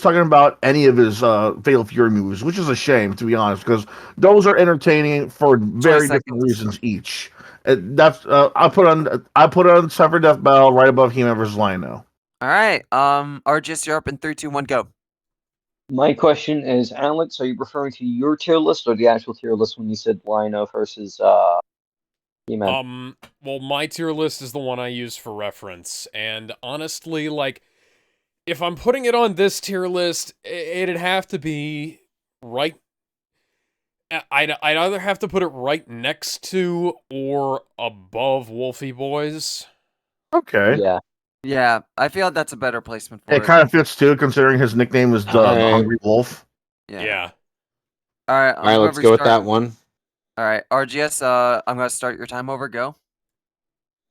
talking about any of his Fatal Fury movies, which is a shame, to be honest, because those are entertaining for very different reasons each. That's I put on Separate Death Battle right above He-Man vs. Lion-O. All right, RGS, you're up in 3, 2, 1, go. My question is, Alex, are you referring to your tier list or the actual tier list when you said Lion-O versus He-Man? Well, my tier list is the one I use for reference, and honestly, like, if I'm putting it on this tier list, it'd have to be right. I'd either have to put it right next to or above Wolfie Boys. Okay. Yeah, I feel that's a better placement for it. It kind of fits too, considering his nickname is the Hungry Wolf. Yeah. All right, let's go with that one. All right, RGS, I'm gonna start your time over. Go.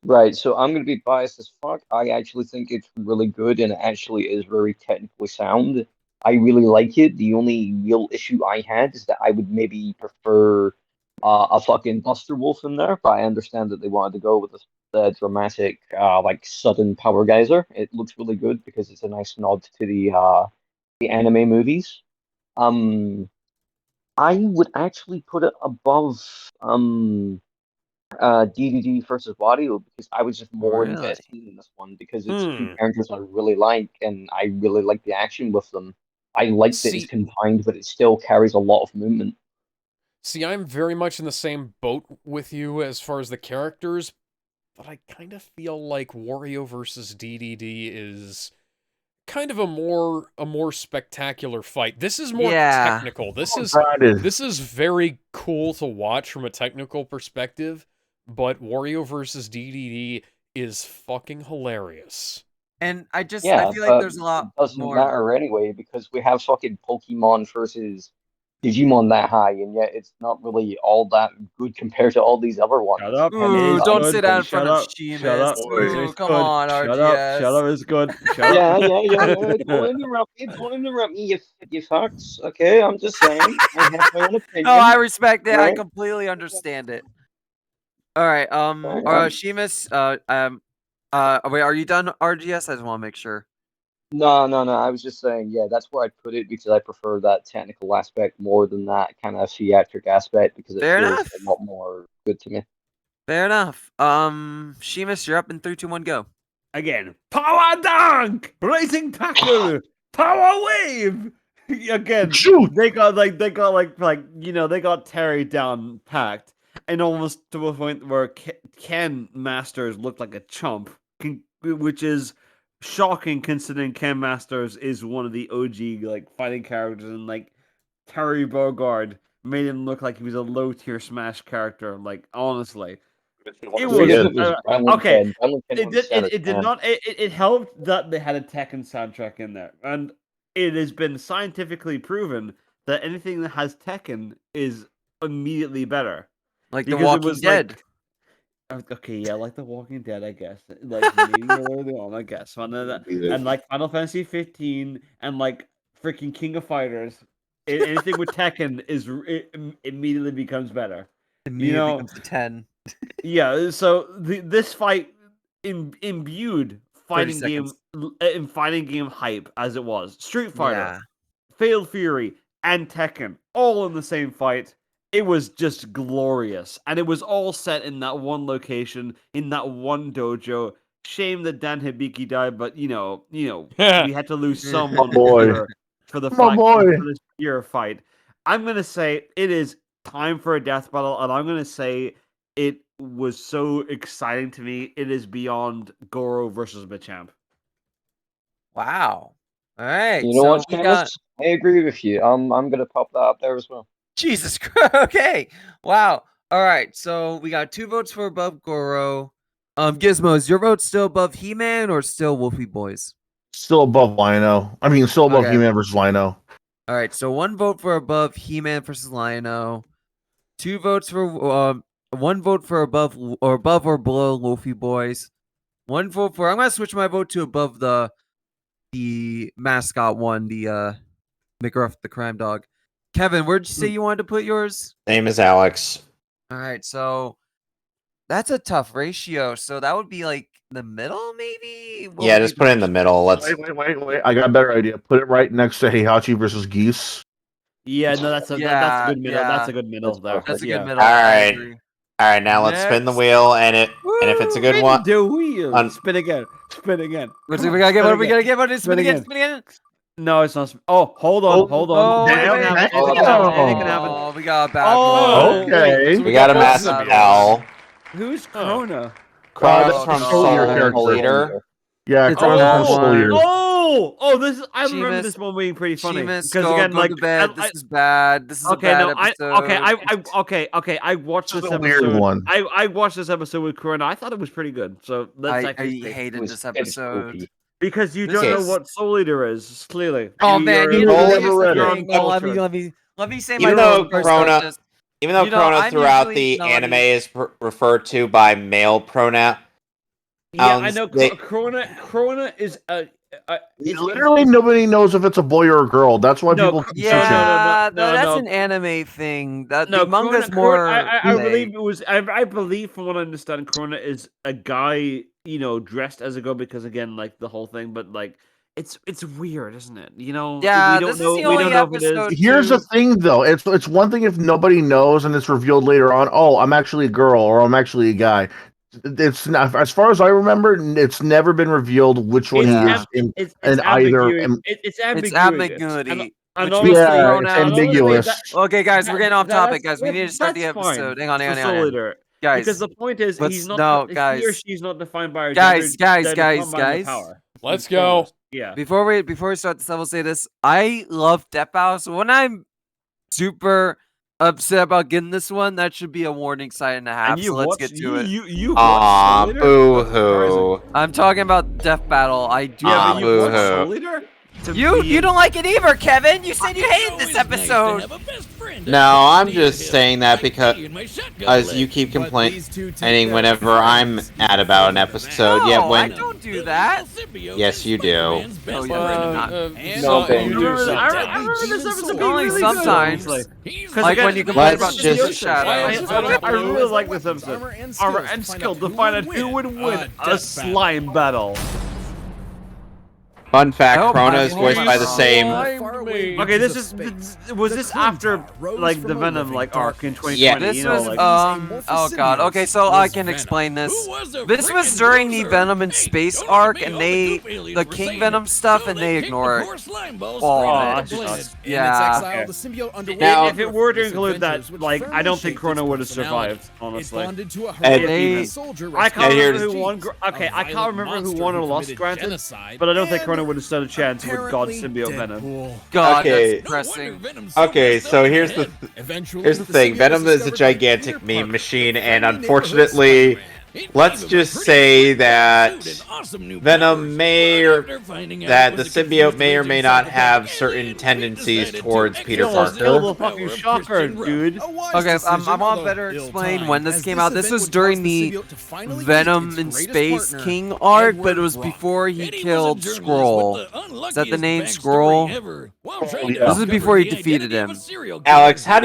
Right, so I'm gonna be biased as fuck. I actually think it's really good and it actually is very technically sound. I really like it. The only real issue I had is that I would maybe prefer a fucking Buster Wolf in there, but I understand that they wanted to go with the dramatic, like sudden power geyser. It looks really good because it's a nice nod to the anime movies. Um, I would actually put it above DDD versus Wario because I was just more Really? invested in this one because it's two characters I really like and I really like the action with them. I like that it's See, confined, but it still carries a lot of movement. see, I'm very much in the same boat with you as far as the characters, but I kind of feel like Wario versus DDD is kind of a more spectacular fight. This is more Yeah. technical. Grinded. This is very cool to watch from a technical perspective, but Wario versus DDD is fucking hilarious. And I Yeah, feel like but there's a it lot doesn't more. matter anyway because we have fucking Pokemon versus Digimon that high, and yet it's not really all that good compared to all these other ones. Shut up. Ooh, It's don't good. say that in Shut front of up. Shut Sheamus. up. Ooh, It's come good. on, Shut up. RGS. Shut up. It's good. Shut Yeah, up. yeah. Don't interrupt me. Don't interrupt me, you fucks. Okay, I'm just saying. I have my own opinion. No, I respect it. I right? completely understand it. All right. Right. Sheamus. Wait, are you done, RGS? I just want to make sure. No. I was just saying, yeah, that's where I'd put it because I prefer that technical aspect more than that kind of theatric aspect because it Fair feels enough. a lot more good to me. Fair enough. Sheamus, you're up in 3, 2, 1, go. Again. Power dunk! Racing tackle! Power wave! Again, Shoot! they got they got Terry down packed, and almost to a point where Ken Masters looked like a chump, which is shocking considering Ken Masters is one of the OG like fighting characters, and like Terry Bogard made him look like he was a low tier Smash character. Like honestly, it The biggest was it was Violent okay. Ken. Violent Ken It was did. set It did not. It helped that they had a Tekken soundtrack in there, and it has been scientifically proven that anything that has Tekken is immediately better. Like The Because it Walking was Dead. okay, yeah, like The Walking Dead, I guess. Like maybe early on, I guess. And like Final Fantasy 15 and like freaking King of Fighters. Anything with Tekken it immediately becomes better. Immediately becomes a 10. Yeah, so this fight imbued 30 fighting game hype as it was. Street Fighter, Yeah. Fatal Fury, and Tekken all in the same fight. It was just glorious, and it was all set in that one location in that one dojo. Shame that Dan Hibiki died, but we had to lose someone boy. for the My fact boy. for this pure fight. I'm gonna say it is time for a death battle, and I'm gonna say it was so exciting to me. It is beyond Goro versus Machamp. Wow. All right. You know So what, we Seamus? got I agree with you. I'm gonna pop that up there as well. Jesus Christ. Okay. Wow. All right. So we got 2 votes for above Goro. Gizmo, is your vote still above He-Man or still Wolfie Boys? Still above Lino. I mean, still above Okay. He-Man versus Lino. All right. So 1 vote for above He-Man versus Lion-O. 2 votes for 1 vote for above or below Wolfie Boys. 1 vote for I'm gonna switch my vote to above the mascot one, the McGruff the crime dog. Kevin, where'd you say you wanted to put yours? Name is Alex. All right, so that's a tough ratio. So that would be like the middle, maybe. What Yeah, would be just put it in the middle. Let's. Wait. I got a better idea. Put it right next to Heihachi versus Geese. Yeah, no, that's a good middle. That's a good middle there. That's a yeah. good middle. All I right. agree. All right, now let's spin the Next. wheel, and if it's a good one, The wheel. Spin again. Spin again. What's we gotta get? What are we gonna get? What is spin again? Spin again. No, it's not. Oh, hold on. Oh, Anything wait. can happen. Anything can happen. Oh, we got a bad Oh, one. okay. So we got a both massive of them. L. Who's Crona? Cross Oh, from no. Soul character. Leader. Yeah, It's Cross a bad from Soul one. Eater. This is. I remember Seamus- this one being pretty funny. Seamus, Because go again, to like, bed. This is bad. This is a bad episode. okay. I watched This this is a weird episode. one. I watched this episode with Crona. I thought it was pretty good. So let's I actually see. hated was- this it was episode. spooky. Because you This don't know is- what Soul Eater is. Clearly. Oh man, You're- you know, never here's the read it. thing. No, let Uncultured. me say my Even though vote first. Crona- Just- Even though You know, Crona I'm throughout usually- the no, let anime me- is referred to by male Yeah, I know. Crona is literally nobody knows if it's a boy or a girl. That's why people. That's an anime thing. That the manga's more. I believe it was. I believe, from what I understand, Crona is a guy, dressed as a girl because, again, like the whole thing. But like, it's weird, isn't it? Yeah, this is the only episode. Here's the thing, though. It's one thing if nobody knows and it's revealed later on. Oh, I'm actually a girl or I'm actually a guy. It's not, as far as I remember, it's never been revealed which one he is in either. It's ambiguity. It's ambiguous. Okay, guys, we're getting off topic, guys. We need to start the episode. Hang on. Guys, because the point is, he's not. No, guys. He or she's not defined by. Guys. Let's go. Yeah. Before we start this, I will say this: I love Death Battle. So when I'm super upset about getting this one, that should be a warning sign and a half. So let's get to it. Boo-hoo. I'm talking about Death Battle. I do. Boo-hoo. You don't like it either, Kevin. You said you hated this episode. No, I'm just saying that because as you keep complaining whenever I'm at about an episode. No, I don't do that. Yes, you do. No, you do. I remember this episode only really sometimes. Like when you complain about Shadow. I really like this episode. Armor and skill to find out who would win a slime battle. Fun fact, Crona is voiced by the same. Okay, was this after like the Venom arc in 2020? Yeah, this was oh god. Okay, so I can explain this. This was during the Venom in Space arc, and the King Venom stuff, and they ignore it. All of it. Yeah. Now, if it were to include that, I don't think Crona would have survived, honestly. I can't remember who won. Okay, I can't remember who won or lost, granted, but I don't think Crona would have stood a chance with God Symbiote Venom. God, okay. that's depressing. Okay, so here's the thing. Venom is a gigantic meme machine, and unfortunately, let's just say that Venom that the symbiote may or may not have certain tendencies towards Peter Parker. Fucking shocker, dude. Okay, I want to better explain when this came out. This was during the Venom in Space King arc, but it was before he killed Skrull. Is that the name, Skrull? This is before he defeated him. Alex, how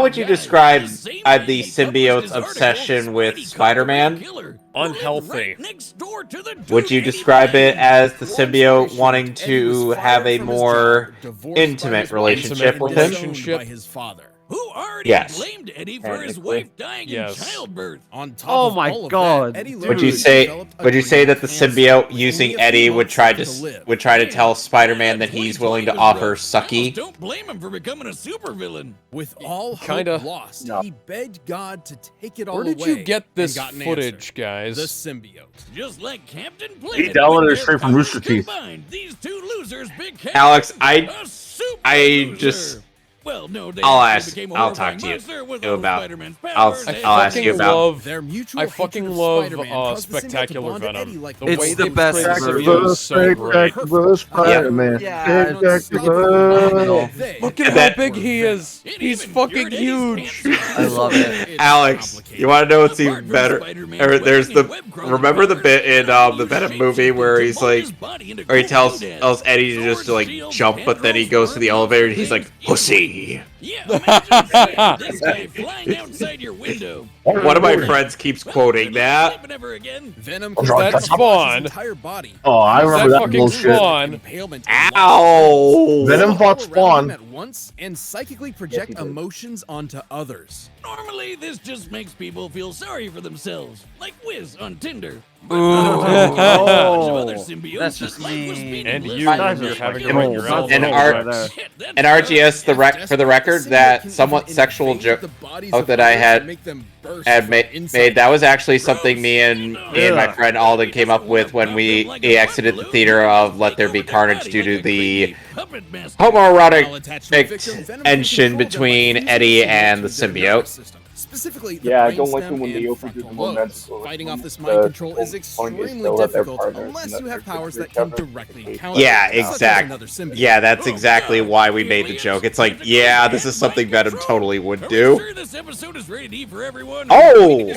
would you describe the symbiote's obsession with Spider-Man? Unhealthy. Would you describe it as the symbiote wanting to have a more intimate relationship with him? Who already blamed Eddie for his wife dying in childbirth. Oh my god. Would you say that the symbiote using Eddie would try to tell Spider-Man that he's willing to offer Sucky? Don't blame him for becoming a supervillain. With all hope lost, he begged God to take it all away. Where did you get this footage, guys? The symbiote. Just like Captain Planet. He downloaded it straight from Rooster Teeth. These two losers became Alex, I just Well, no, I'll talk to you about. I'll ask you about. I fucking love Spectacular Venom. It's the best version is so great. Spider-Man. Look at how big he is. He's fucking huge. I love it. Alex, you want to know what's even better? Remember the bit in the Venom movie where he's like, or he tells Eddie to just jump, but then he goes to the elevator and he's like, pussy. Yeah, imagine this guy flying outside your window. One of my friends keeps quoting that. Venom that's Spawn. Oh, I remember that bullshit. Spawn. Ow! Venom fought Spawn at once and psychically project emotions onto others. Normally, this just makes people feel sorry for themselves, like Wiz on Tinder. That's just me. And you guys are having to write your own. And RGS, for the record, that somewhat sexual joke that I had made, that was actually something me and my friend Alden came up with when we exited the theater of Let There Be Carnage due to the homoerotic tension between Eddie and the symbiote. Specifically, yeah, I don't like them when they overdo the momentum. Fighting off this mind control is extremely difficult unless you have powers that can directly counter. Yeah, exactly. Yeah, that's exactly why we made the joke. It's like, yeah, this is something Venom totally would do. Sure this episode is ready to eat for everyone? Oh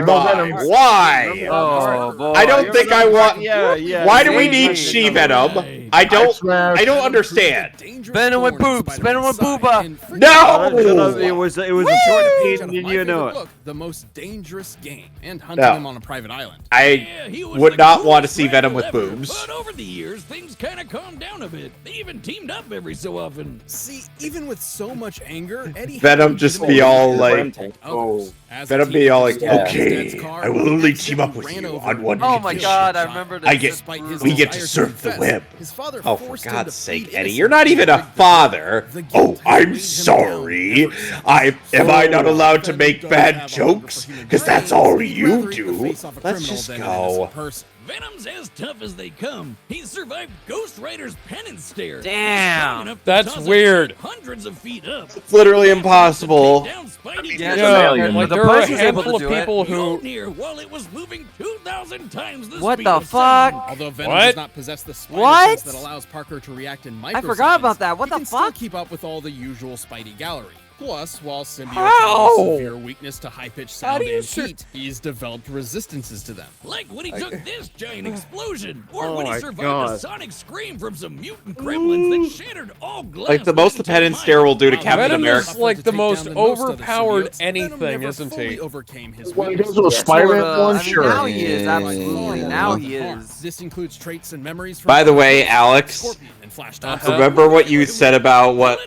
my! Why? Oh boy! I don't think I want. Yeah. Why do we need She-Venom? I don't understand. Venom with boobs. Venom with booba. No! It was a short opinion, and you know it. Book, the most dangerous game, and hunting him on a private island. I would not want to see Venom with boobs. But over the years, things kind of calmed down a bit. They even teamed up every so often. See, even with so much anger, Eddie Venom just be all like, Venom be all like, okay, I will only team up with you on one Oh my condition. god, I remember this. We get to surf the web. His father Oh, for forced him God's to sake, feed Eddie, innocent you're not even a children. father. The guilt Oh, has I'm weighed him sorry. down. Am I not allowed to make bad jokes? Because that's all you do. Let's just go. Venom's as tough as they come. He survived Ghost Rider's penance stare. Damn. That's weird. Hundreds of feet up. It's literally impossible. Yeah, like there are a handful of people who. While it was moving 2,000 times the What speed the of fuck? sound. Although Venom What? does not possess the spider What? sense that allows Parker to react in microseconds, I forgot about that. What he the can still fuck? keep up with all the usual Spidey gallery. Plus, while symbiotes How? have a severe weakness to high-pitched How sound do you and sur- heat, he's developed resistances to them. Like when he took this giant explosion, or Oh when he my survived God. a sonic scream from some mutant gremlins that shattered all glass. Like the most the penance stare will do to Captain Venom America. is like the most Take down the most other overpowered symbiotes, Venom anything, never isn't fully he? overcame his When he weakness. goes with Spider-Man Sorta. one, I mean, sure. now he is, absolutely. Now he is. This includes traits and memories from By the way, Alex, Scorpion and Flash Uh-huh. Thompson. remember what you said about what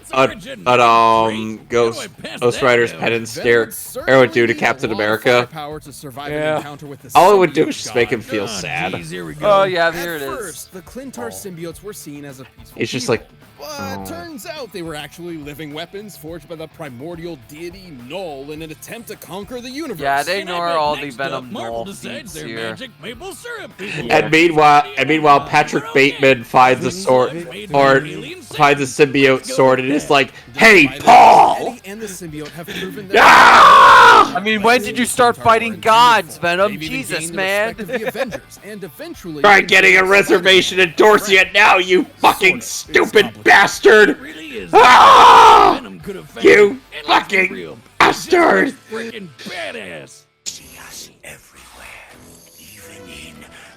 Ghost Rider's penance stare would do to Captain America? Yeah. All it would do is just make him feel sad. Oh yeah, here At it is. first, the Clintar symbiotes were seen as a peaceful It's just people. like, But turns out they were actually living weapons forged by the primordial deity Null in an attempt to conquer the universe. Yeah, they And I ignore bet all the next up, Venom Marvel null decides feats they're here. magic maple syrup people. and meanwhile, Patrick Bateman finds a sword or finds a symbiote sword and is like, "Hey, Paul!" Eddie and the symbiote have proven that Ah! I mean, when did you start fighting gods, Venom? They've even Jesus, gained the man. respect of the Avengers, and eventually Try getting a reservation in Dorset now, you fucking stupid bastard! Really is. Ah! Venom could have found You him, and let's be fucking real, bastard! freaking badass.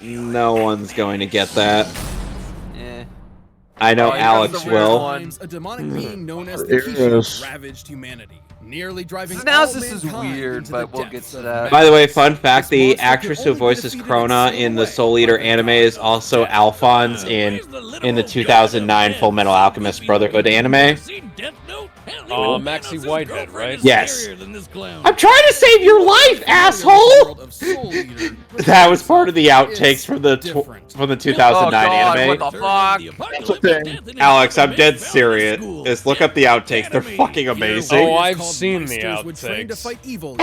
No one's going to get that. Eh. I know Oh, you Alex got the weird will. one. times, a demonic being known as the There Kishu it is. ravaged humanity, nearly driving This analysis all is mankind weird, into but the we'll get depths to of that. By the way, fun fact, This the monster actress can who only be voices defeated Crona in in the single Soul way. Eater anime is also Alphonse in the 2009 Full Metal Alchemist Brotherhood anime. Maxie Whitehead, right? Yes. I'm trying to save your life, asshole! That was part of the outtakes from the 2009 Oh, God, anime. what the fuck? That's okay. Alex, I'm dead serious. Just look up the outtakes. They're fucking amazing. Oh, I've seen the outtakes.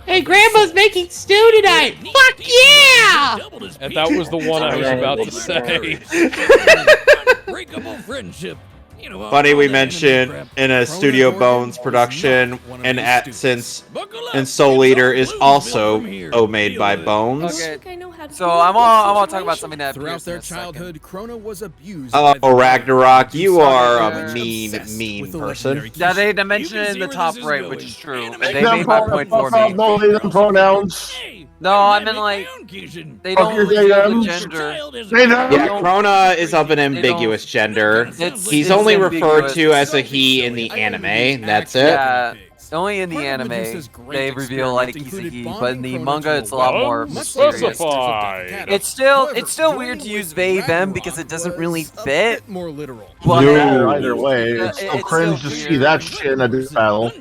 Hey, Grandma's making stew tonight. Fuck yeah! And that was the one I was about to say. Unbreakable friendship. You know, Funny we all that anime mentioned crap. in a Studio Bones production, and since Buckle up, and Soul Eater is Blues also Bill from here. made by Bones. Okay, so I'm gonna talk about something that Throughout appears in their a second. childhood, Krona was abused. Oh, by the Ragnarok, you are Sorry, a mean, obsessed mean with the person. legendary Yeah, they You mentioned can it in see the where top this is right, going. which is true. Anime They crap. made my point for me. No hidden pronouns. Hey, No, I mean like they don't Okay, reveal the them. gender. They don't. Yeah, Crona is of an ambiguous gender. He's only referred to as a he in the anime. That's it. Yeah, only in the Krona anime produces great they reveal like he's a experiments he, included but in the bonding manga Krona it's a to lot a more web. mysterious. Specify. It's still weird to use they them because it doesn't really fit. More literal. But No, either way, it's It's still cringe to still see weird. that shit in a dude battle.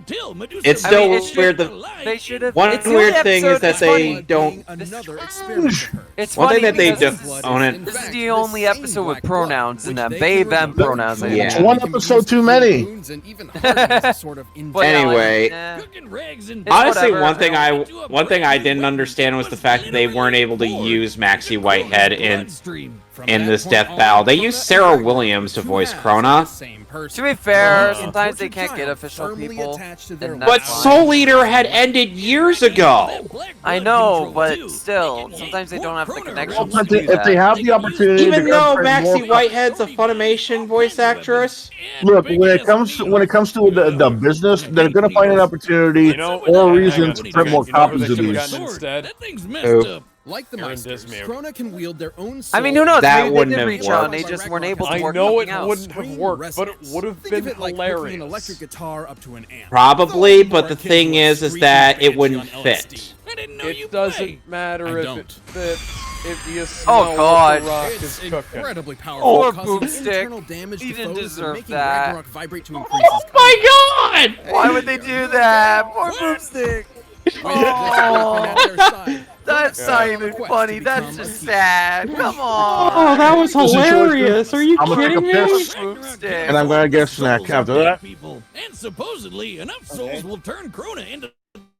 It's I still mean, it should- weird. They should have. One it's the weird only thing is episode that that's they funny. don't. Another experiment occurred. It's One funny thing that they because don't own it. This is the only episode with pronouns in them. They them pronouns. I Yeah. It's one episode too many. But Anyway, great. Honestly, one thing I didn't understand was the fact that they weren't able to use Maxie Whitehead in this death battle. They used Sarah Williams to voice Crona. To be fair, sometimes they can't get official people. But Soul Eater had ended years ago. I know, but still, sometimes they don't have the connection. If they have the opportunity, even though Maxie Whitehead's a Funimation voice actress. Look, when it comes to the business, they're gonna find an opportunity or a reason to print more copies of these. Instead. Like the Meisters, Crona can wield their own I mean, who knows? That Maybe wouldn't they did have reach worked. out and they just weren't able to work I know it something else. wouldn't have worked, but it would have been hilarious. An electric guitar up to an amp. Probably, but the thing is that it wouldn't fit. It doesn't matter if you Oh, smell God. what the rock It's is cooking. incredibly powerful. Poor causing Boomstick. internal damage to He didn't foes and deserve making that. Ragnarok vibrate to increase his Oh my god! Why would they do that? Poor Boomstick. Oh, that's not even funny. That's just sad. Come on. Oh, that was hilarious. Are you I'm gonna kidding take a me? piss, Boomstick. and I'm gonna get a snack after that. And supposedly enough souls will turn Crona into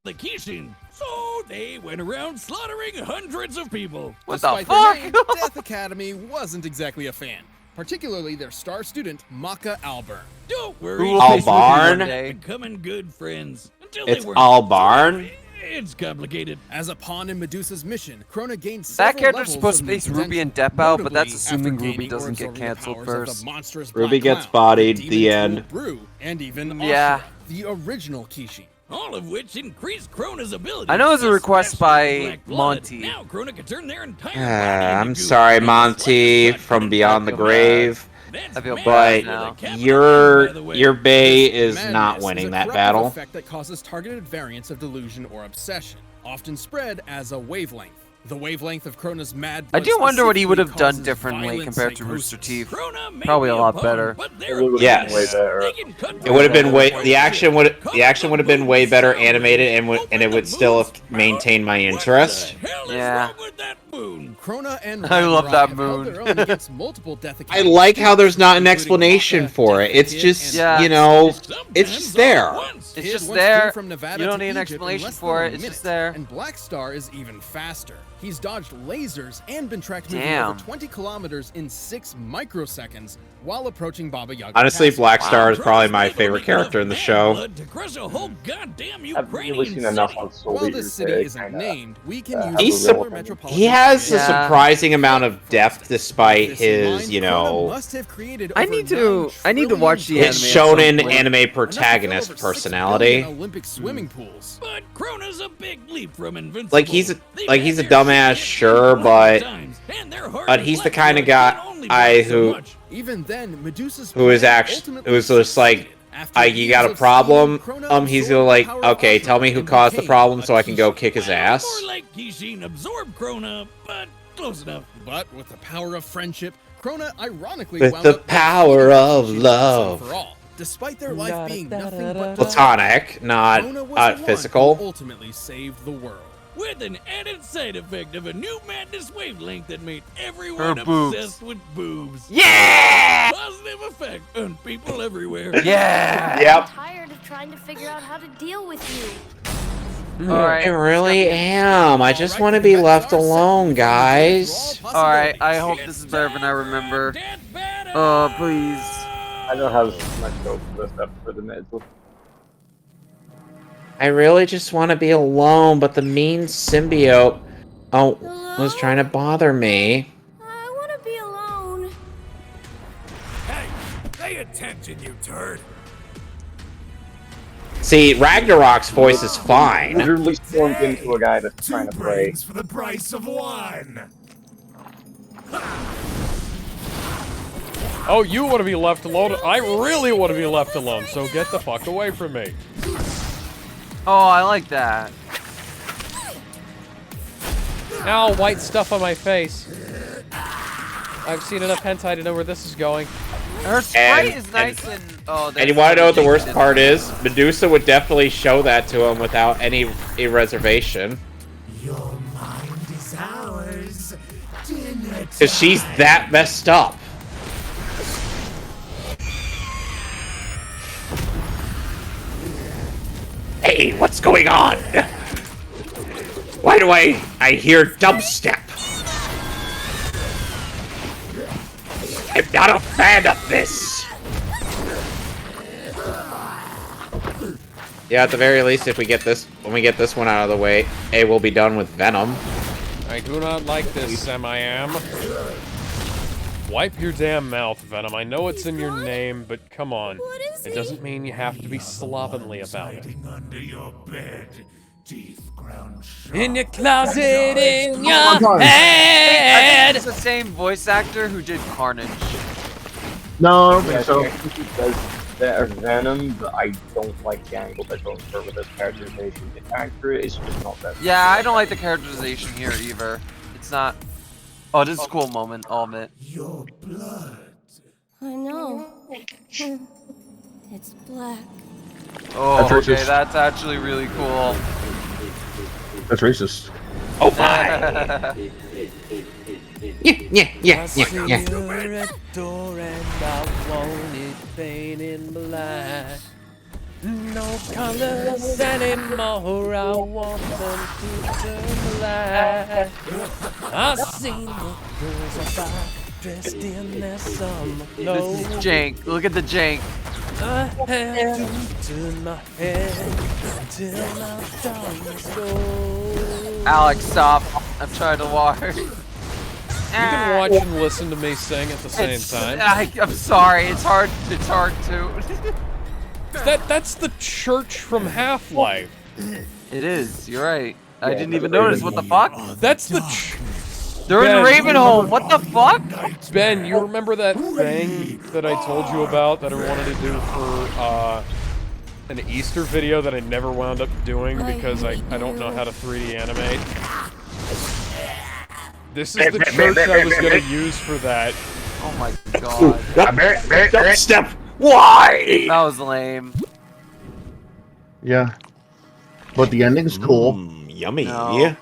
the Kishin. So they went around slaughtering hundreds of people. What the Despite their fuck? name, Death Academy wasn't exactly a fan. Particularly their star student, Maka Alburn. Don't worry, Albarn? they're becoming good friends. Until It's they were Albarn? It's complicated. As a pawn in Medusa's mission, Crona gained That several character's levels supposed to of face new Ruby and potential. Depp out, but Notably, that's assuming after Ruby gaining or doesn't get absorbing the canceled powers of the first. monstrous Ruby Black gets Clown, bodied, demon the tool end. Brew, and even Yeah. Ashura, the original Kishin. All of which increased Crona's ability. I know it was a request by Monty. Now Crona can turn their entire body I'm into goo. sorry, Monty, from Beyond the Grave, That's I feel mad but with a capital your by the way. your Bay is Madness not is winning a that corruptive battle. effect that causes targeted variants of delusion or obsession, often spread as a wavelength. The wavelength of Crona's mad I blood do wonder what he would have specifically done causes differently violent compared to psychosis. Rooster Teeth. Crona may Probably be a lot pawn, better. but It they're would Yes. have been way better. They can cut It would have been way. through The action would have been way better animated, and it would still have maintained my interest. What the hell is Yeah. wrong with that moon? Crona and I love Ragnarok that have held moon. their own against multiple Death I Academy like how there's not an including explanation Maka, for it. Death It's Kid, just, and you know, it's Sometimes just all there. at once. It's Kid just once there. flew from Nevada You don't to need an Egypt in explanation less for than a it. It's just minute. there. And Black Star is even faster. He's dodged lasers and been tracked moving Damn. over 20 kilometers in 6 microseconds while approaching Baba Yaga. Honestly, Pass. Black Star is probably Crona's my able to favorite make character in enough the show. blood to crush a whole goddamn I've really Ukrainian seen enough city. on Soul While Eater this city to isn't kinda, named, we can have use He's a sup- similar metropolitan He has a Yeah. surprising amount of depth despite With this in his, mind, you Crona know, must have created I over need to 9 watch the trillion his anime at some shonen point. anime enough to fill protagonist over 6 personality. billion Olympic swimming pools. But Crona's a big leap from invincible. Like he's a They've like had he's a their dumbass, shit sure, hundreds but of times, and their heart but and he's the blood kind of flow guy can only I block so who much. Even then, Medusa's who is plan actually ultimately who's just like, succeeded. After you got a years of problem. scheming, Crona He's absorbed gonna the like, power of okay, Ultra tell me who and caused the became problem a so I can go Kishin. kick his Well, ass. More like Kishin absorbed Crona, but close enough. But with the power of friendship, Crona ironically With wound the up power defeating of Kishin once and love. for all. Despite their life being nothing but Platonic, Crona not was the one who physical. ultimately saved the world. With an added side effect of a new madness wavelength that made everyone Her boobs. obsessed with boobs. Yeah! Positive effect on people everywhere. Yeah! Yep. I'm tired of trying to figure out how to deal with you. Alright. I really am. I just want to be left alone, guys. Alright, I hope this is better than I remember. Please. I don't have much hope for this up for the mids. I really just want to be alone, but the mean symbiote was trying to bother me. I want to be alone. Hey, pay attention, you turd. See, Ragnarok's voice is fine. Literally stormed into a guy that's trying to play. Brains for the price of one. Oh, you want to be left alone? I really want to be left alone, so get the fuck away from me. Oh, I like that. Ow, white stuff on my face. I've seen enough hentai to know where this is going. Her sprite is nice and... Oh, And you want to know what the worst part is? Medusa would definitely show that to him without any reservation. Your mind is ours. Dinner Because she's that messed up. Hey, what's going on? Why do I hear dubstep? I'm not a fan of this. Yeah, at the very least, if we get this, when we get this one out of the way, we'll be done with Venom. I do not like this, Sam-I-am. Wipe your damn mouth, Venom. I know it's in your name, but come on. It doesn't mean you have to be slovenly about it. Under your bed, teeth ground sharp. In your closet, in your I head! think it's the same voice actor who did Carnage. No, I don't think Yeah, so. I think he does better Venom, but I don't like the angle they're going for with his characterization. The actor is just not that. Yeah, I don't like the characterization here either. It's not. Oh, this is a cool moment. I'll admit. Your blood. I know. It's black. Oh, That's okay, racist. that's actually really cool. That's racist. Oh my! Yeah. Door and I want it painted black. No colors anymore, I want them to turn black. I've seen the girls about dressed in their summer clothes. This is jank. Look at the jank. I have to turn my head till my darkness goes. Alex, stop. I'm trying to watch. You can watch and listen to me sing at the same time. I'm sorry. It's hard. It's hard to. That's the church from Half-Life. It is. You're right. I didn't even notice. What the fuck? That's the. They're in Ravenholm. What the fuck? Ben, you remember that thing that I told you about that I wanted to do for an Easter video that I never wound up doing because I don't know how to 3D animate? This is the church I was gonna use for that. Oh my god. Step. Why? That was lame. Yeah. But the ending's cool. Yummy. No.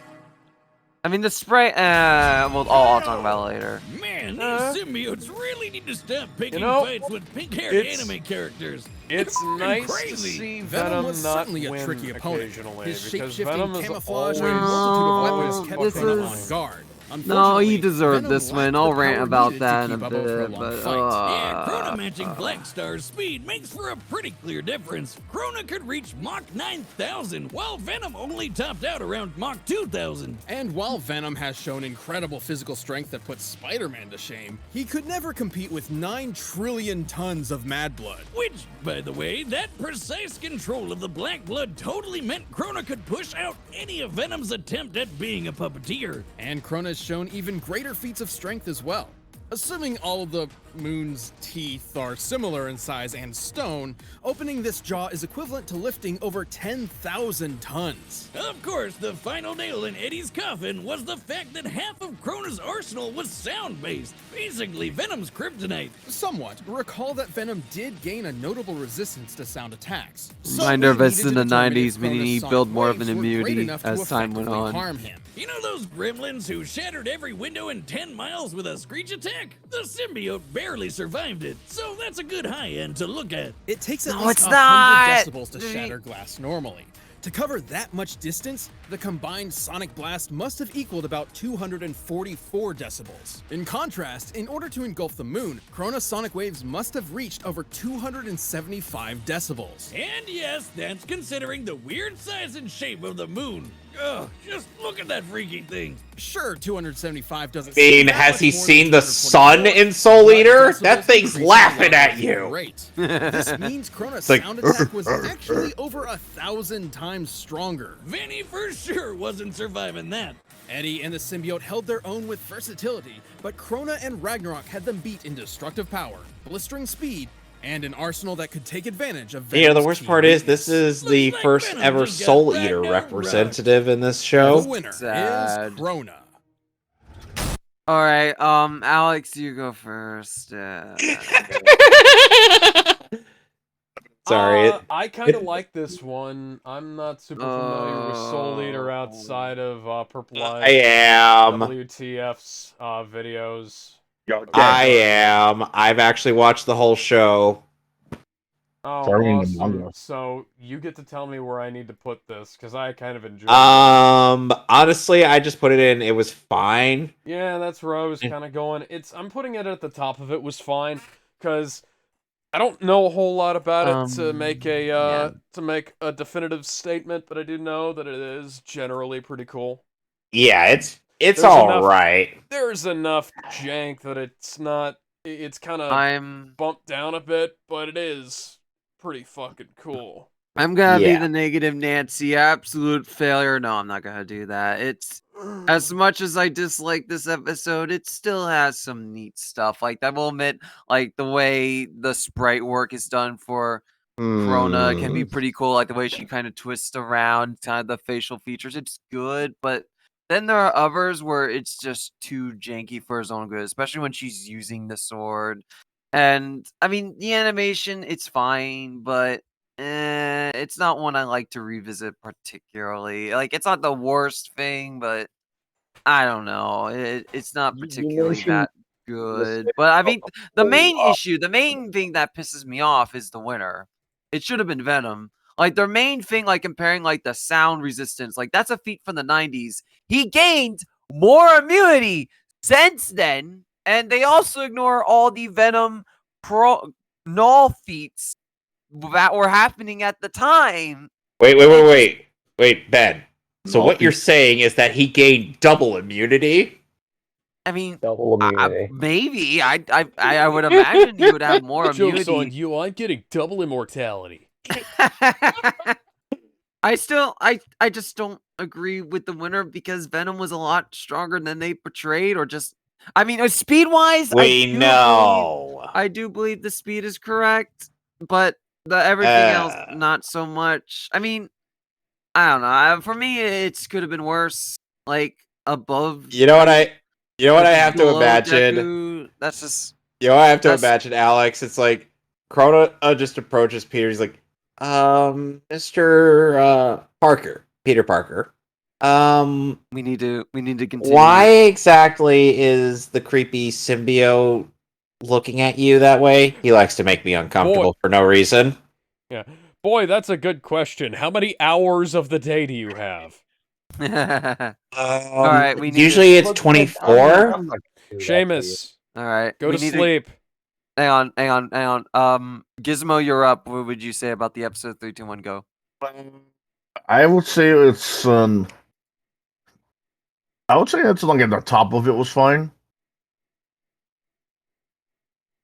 I mean, the spray. Well, I'll talk about it later. Man, these symbiotes really need to stop picking You know, fights with pink-haired it's- anime characters. It's fucking nice to crazy. see Venom Venom was not certainly a win tricky opponent. occasionally His because shape-shifting Venom is camouflage and always multitude of weapons No, kept this Venom is- on guard. No, he Unfortunately, deserved Venom this win. lacked I'll the rant power about needed to that in a keep up over a bit, long but fight. Yeah, Crona matching Black Star's speed makes for a pretty clear difference. Crona could reach Mach 9,000, while Venom only topped out around Mach 2,000. And while Venom has shown incredible physical strength that puts Spider-Man to shame, he could never compete with 9 trillion tons of Mad Blood. Which, by the way, that precise control of the black blood totally meant Crona could push out any of Venom's attempt at being a puppeteer. And Crona's shown even greater feats of strength as well. Assuming all of the Moon's teeth are similar in size and stone, opening this jaw is equivalent to lifting over 10,000 tons. Of course, the final nail in Eddie's coffin was the fact that half of Crona's arsenal was sound-based, basically Venom's kryptonite. Somewhat. Recall that Venom did gain a notable resistance to sound attacks. So Reminder we of this needed in to the determine 90s, if meaning Crona's he sonic built more of an waves were great immunity enough to as time went effectively on. harm him. You know those gremlins who shattered every window in 10 miles with a screech attack? The symbiote barely survived it, so that's a good high end to look at. It takes at No, least it's 100 not! decibels to shatter glass normally. To cover that much distance, the combined sonic blast must have equaled about 244 decibels. In contrast, in order to engulf the moon, Crona's sonic waves must have reached over 275 decibels. And yes, that's considering the weird size and shape of the moon. Ugh, just look at that freaky thing. Sure, 275 doesn't I mean, seem that has much he more seen than the sun 244, in Soul Eater? but That decibels thing's increasing laughing level at is you. Great. This means Crona's like, sound attack was actually over 1,000 times stronger. Vinny for sure wasn't surviving that. Eddie and the symbiote held their own with versatility, but Crona and Ragnarok had them beat in destructive power, blistering speed, and an arsenal that could take advantage of You know, the Venom's worst key part is weakness. this is the Looks like first Venom ever just got Soul right Eater now representative in this The show. winner Sad. is Crona. All right, Alex, you go first. Sorry. I kind of like this one. I'm not super familiar with Soul Eater outside of Purple Eye. I am. WTF's videos. I am. I've actually watched the whole show. Oh, Starting in the awesome. manga. So you get to tell me where I need to put this, because I kind of enjoyed it. Honestly, I just put it in. It was fine. Yeah, that's where I was kind of going. I'm putting it at the top of it was fine, because I don't know a whole lot about it to make a definitive statement, but I do know that it is generally pretty cool. Yeah, it's all right. There's enough jank that it's not. It's kind of bumped down a bit, but it is pretty fucking cool. I'm gonna be the negative Nancy, absolute failure. No, I'm not gonna do that. It's as much as I dislike this episode, it still has some neat stuff. Like I will admit, like the way the sprite work is done for Crona can be pretty cool. Like the way she kind of twists around, kind of the facial features, it's good. But then there are others where it's just too janky for his own good, especially when she's using the sword. And I mean, the animation, it's fine, but it's not one I like to revisit particularly. Like, it's not the worst thing, but I don't know. It's not particularly that good. But I mean, the main issue, the main thing that pisses me off is the winner. It should have been Venom. Like, their main thing, like, comparing, like, the sound resistance, like, that's a feat from the 90s. He gained more immunity since then, and they also ignore all the Venom null feats that were happening at the time. Wait, Ben. So what you're saying is that he gained double immunity? I mean, double immunity. Maybe. I would imagine he would have more immunity. Joke's on you, I'm getting double immortality. I just don't agree with the winner because Venom was a lot stronger than they portrayed, or just, I mean, speed-wise, I do believe the speed is correct, but the everything else, not so much. I mean, I don't know. For me, it could have been worse. Like above. You know what I have to imagine. Deku, that's just. You know what I have to imagine, Alex. It's like Crona just approaches Peter. He's like, Mr. Parker, Peter Parker. We need to continue. Why exactly is the creepy symbiote looking at you that way? He likes to make me uncomfortable for no reason. Yeah. Boy, that's a good question. How many hours of the day do you have? All right, usually it's 24. Seamus. All right. Go to sleep. Hang on. Gizmo, you're up. What would you say about the episode 3, 2, 1, go? I would say it's I would say it's like at the top of it was fine.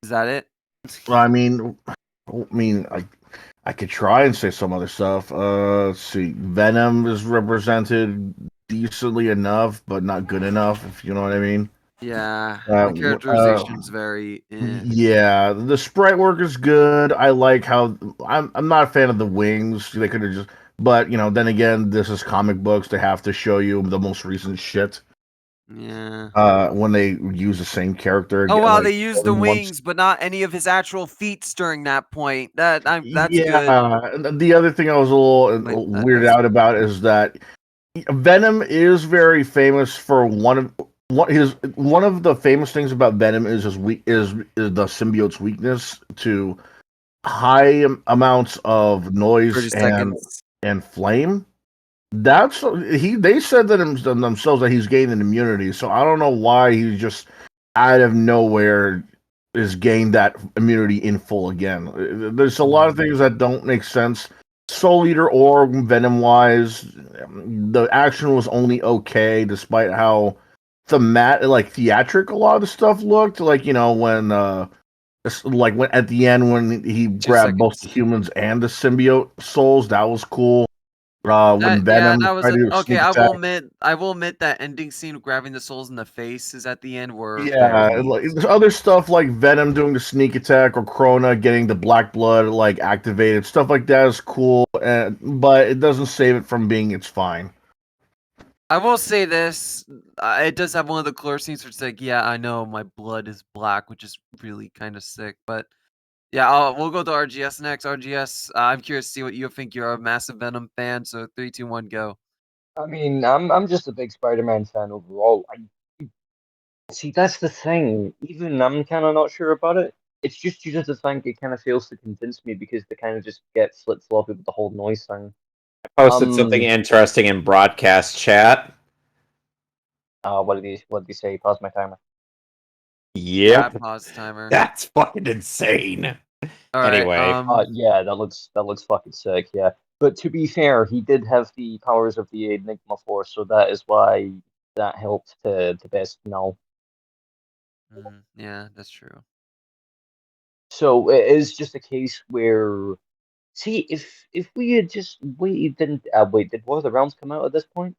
Is that it? I mean, I could try and say some other stuff. Let's see. Venom is represented decently enough, but not good enough, if you know what I mean. Yeah, the characterization's very. Yeah, the sprite work is good. I like how I'm not a fan of the wings. They could have just, but you know, then again, this is comic books. They have to show you the most recent shit. Yeah. When they use the same character. Oh wow, they used the wings, but not any of his actual feats during that point. That's good. The other thing I was a little weirded out about is that Venom is very famous for one of the famous things about Venom is the symbiote's weakness to high amounts of noise and flame. They said that themselves that he's gained an immunity, so I don't know why he just out of nowhere is gained that immunity in full again. There's a lot of things that don't make sense. Soul Eater or Venom wise, the action was only okay, despite how theatric a lot of the stuff looked. Like, you know, when at the end when he grabbed both the humans and the symbiote souls, that was cool. When Venom okay. I will admit that ending scene grabbing the souls in the face is at the end where there's other stuff like Venom doing the sneak attack or Crona getting the black blood like activated, stuff like that is cool, but it doesn't save it from being it's fine. I will say this: it does have one of the cooler scenes where it's like, yeah, I know my blood is black, which is really kind of sick, but. Yeah, we'll go to RGS next. RGS, I'm curious to see what you think. You're a massive Venom fan, so 3, 2, 1, go. I mean, I'm just a big Spider-Man fan overall. See, that's the thing. Even I'm kind of not sure about it. It's just you just think it kind of fails to convince me because they kind of just get flip floppy with the whole noise thing. I posted something interesting in broadcast chat. What did he say? Pause my timer. Yep. Yeah, pause timer. That's fucking insane. Anyway. Yeah, that looks fucking sick, yeah. But to be fair, he did have the powers of the Enigma Force, so that is why that helped to best know. Yeah, that's true. So it is just a case where, see, if we had just waited, did War of the Realms come out at this point?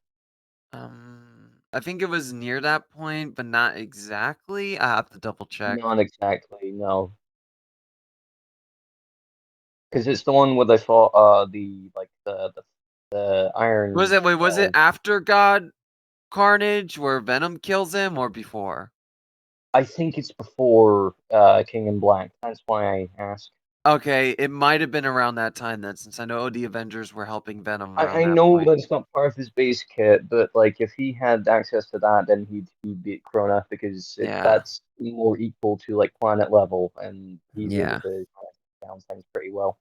I think it was near that point, but not exactly. I have to double check. Not exactly, no. Because it's the one where they fought the Iron. Was it after God Carnage where Venom kills him or before? I think it's before King in Black. That's why I asked. Okay, it might have been around that time then, since I know the Avengers were helping Venom around I that know point. that it's not part of his base kit, but like if he had access to that, then he'd beat Crona because that's more equal to like planet level, and he's able to down things pretty well.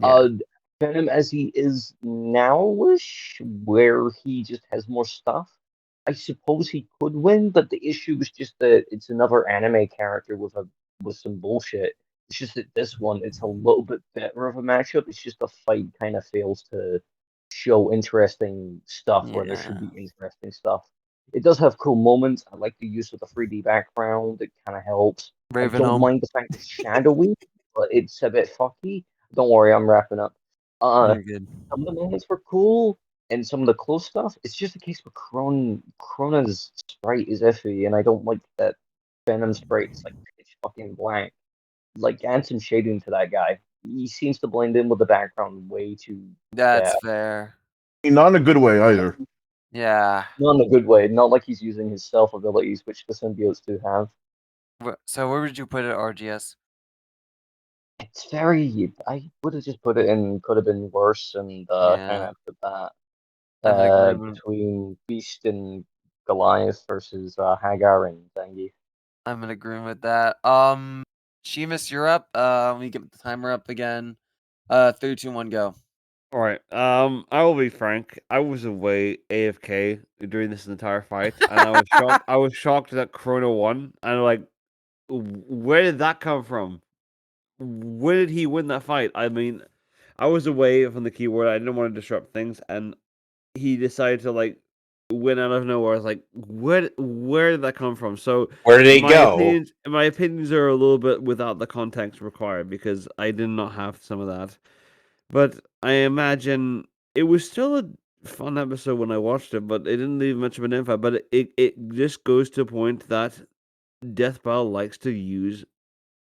Venom as he is now-ish, where he just has more stuff. I suppose he could win, but the issue was just that it's another anime character with some bullshit. It's just that this one, it's a little bit better of a matchup. It's just the fight kind of fails to show interesting stuff where there should be interesting stuff. It does have cool moments. I like the use of the 3D background. It kind of helps. I don't mind the fact it's shadowy, but it's a bit fucky. Don't worry, I'm wrapping up. You're good. Some of the moments were cool, and some of the close stuff. It's just a case where Crona's sprite is iffy, and I don't like that Venom sprite is like pitch fucking blank. Like add some shading to that guy. He seems to blend in with the background way too. That's fair. Not in a good way either. Yeah. Not in a good way. Not like he's using his stealth abilities, which the symbiotes do have. So where would you put it, RGS? It's very. I would have just put it in. Could have been worse, and kind of put that between Beast and Goliath versus Hagar and Zangief. I'm in agreement with that. Sheamus, you're up. Let me get the timer up again. 3, 2, 1, go. All right. I will be frank. I was away AFK during this entire fight, and I was shocked. I was shocked that Crona won, and like, where did that come from? Where did he win that fight? I mean, I was away from the keyboard. I didn't want to disrupt things, and he decided to like win out of nowhere. I was like, where did that come from? So where did he go? My opinions are a little bit without the context required because I did not have some of that. But I imagine it was still a fun episode when I watched it, but it didn't leave much of an info. But it just goes to a point that Deathbell likes to use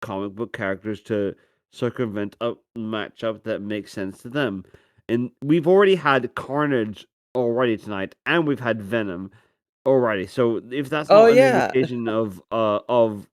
comic book characters to circumvent a matchup that makes sense to them. And we've already had Carnage already tonight, and we've had Venom already. So if that's not an indication of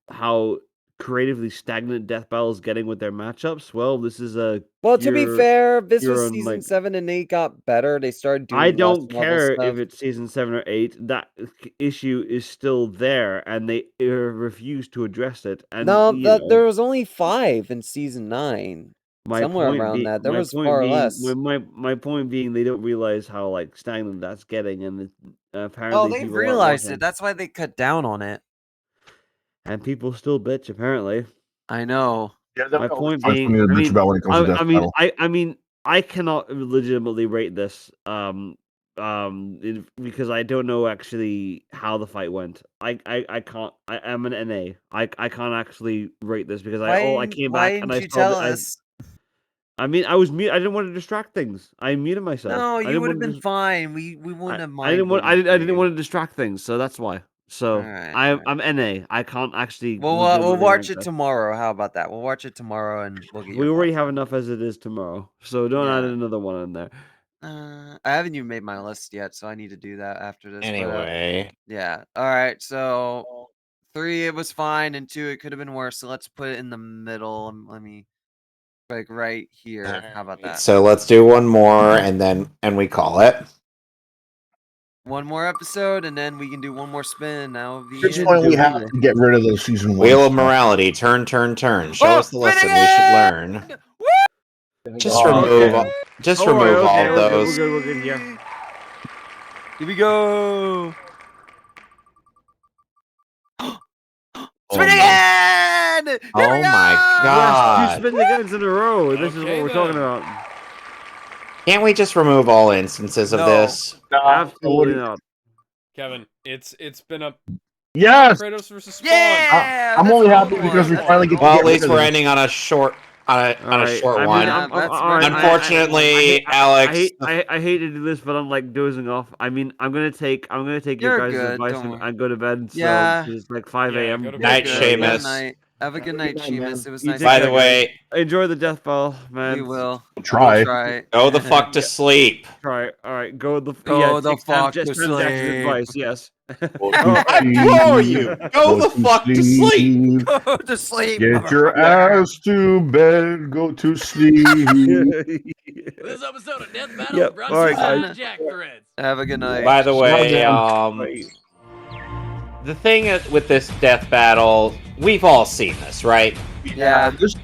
how creatively stagnant Death Battle is getting with their matchups, well, this is a to be fair, this was on, season like, 7 and 8 got better. They started doing. I don't care stuff. if it's season 7 or 8. That issue is still there, and they refuse to address it. And there was only 5 in season 9. Somewhere around that. There was far less. My point being, they don't realize how like stagnant that's getting, and apparently they realized it. That's why they cut down on it. And people still bitch. Apparently, I know. Yeah, my point being, I mean, I cannot legitimately rate this. Because I don't know actually how the fight went. I can't. I'm an NA. I can't actually rate this because I came back and I saw that. I mean, I was mute. I didn't want to distract things. I muted myself. No, you would have been fine. We wouldn't have minded. I didn't want to distract things, so that's why. So I'm NA. I can't actually. We'll watch it tomorrow. How about that? We'll watch it tomorrow, and we'll get. We already have enough as it is tomorrow, so don't add another one in there. I haven't even made my list yet, so I need to do that after this. Anyway, yeah. All right. So 3, it was fine, and 2, it could have been worse. So let's put it in the middle. Let me. Like right here. How about that? So let's do one more and we call it. One more episode, and then we can do one more spin. And now At this point, we have to get rid of those season 1. Wheel of Morality. Turn. Show us the lesson we should learn. Just remove. Remove all of those. We're good here. Here we go. Spin again! Here Oh we go! my Yes, god! 2 spin the guns in a row. This is what we're talking about. Can't we just remove all instances of this? Absolutely not. Kevin, it's been a Yes! Kratos versus Spawn. Yeah! I'm only happy because we finally get to Well, get at least rid we're of ending on a short short I one. mean, Unfortunately, Alex. I hate to do this, but I'm like dozing off. I mean, I'm gonna take your You're guys' good, advice don't worry. and go to bed. So Yeah. it's like 5 a.m. go to bed. Night, Good Seamus. Good night. Have a good night, Seamus. It was You nice. take By care, the way, Enjoy the death ball, man. We will. Try. We'll try. go the fuck to sleep. Try. All right, go the Go the take Sam fuck just to transaction sleep. advice. Yes. I implore you, go the fuck to sleep. Go to sleep. Get your ass to bed. Go to sleep. This episode of Death Battle Yep. brought All right, to you by guys. Jack Threads. Have a good night. By the way, Goddamn. the thing with this death battle, we've all seen this, right? Yeah. This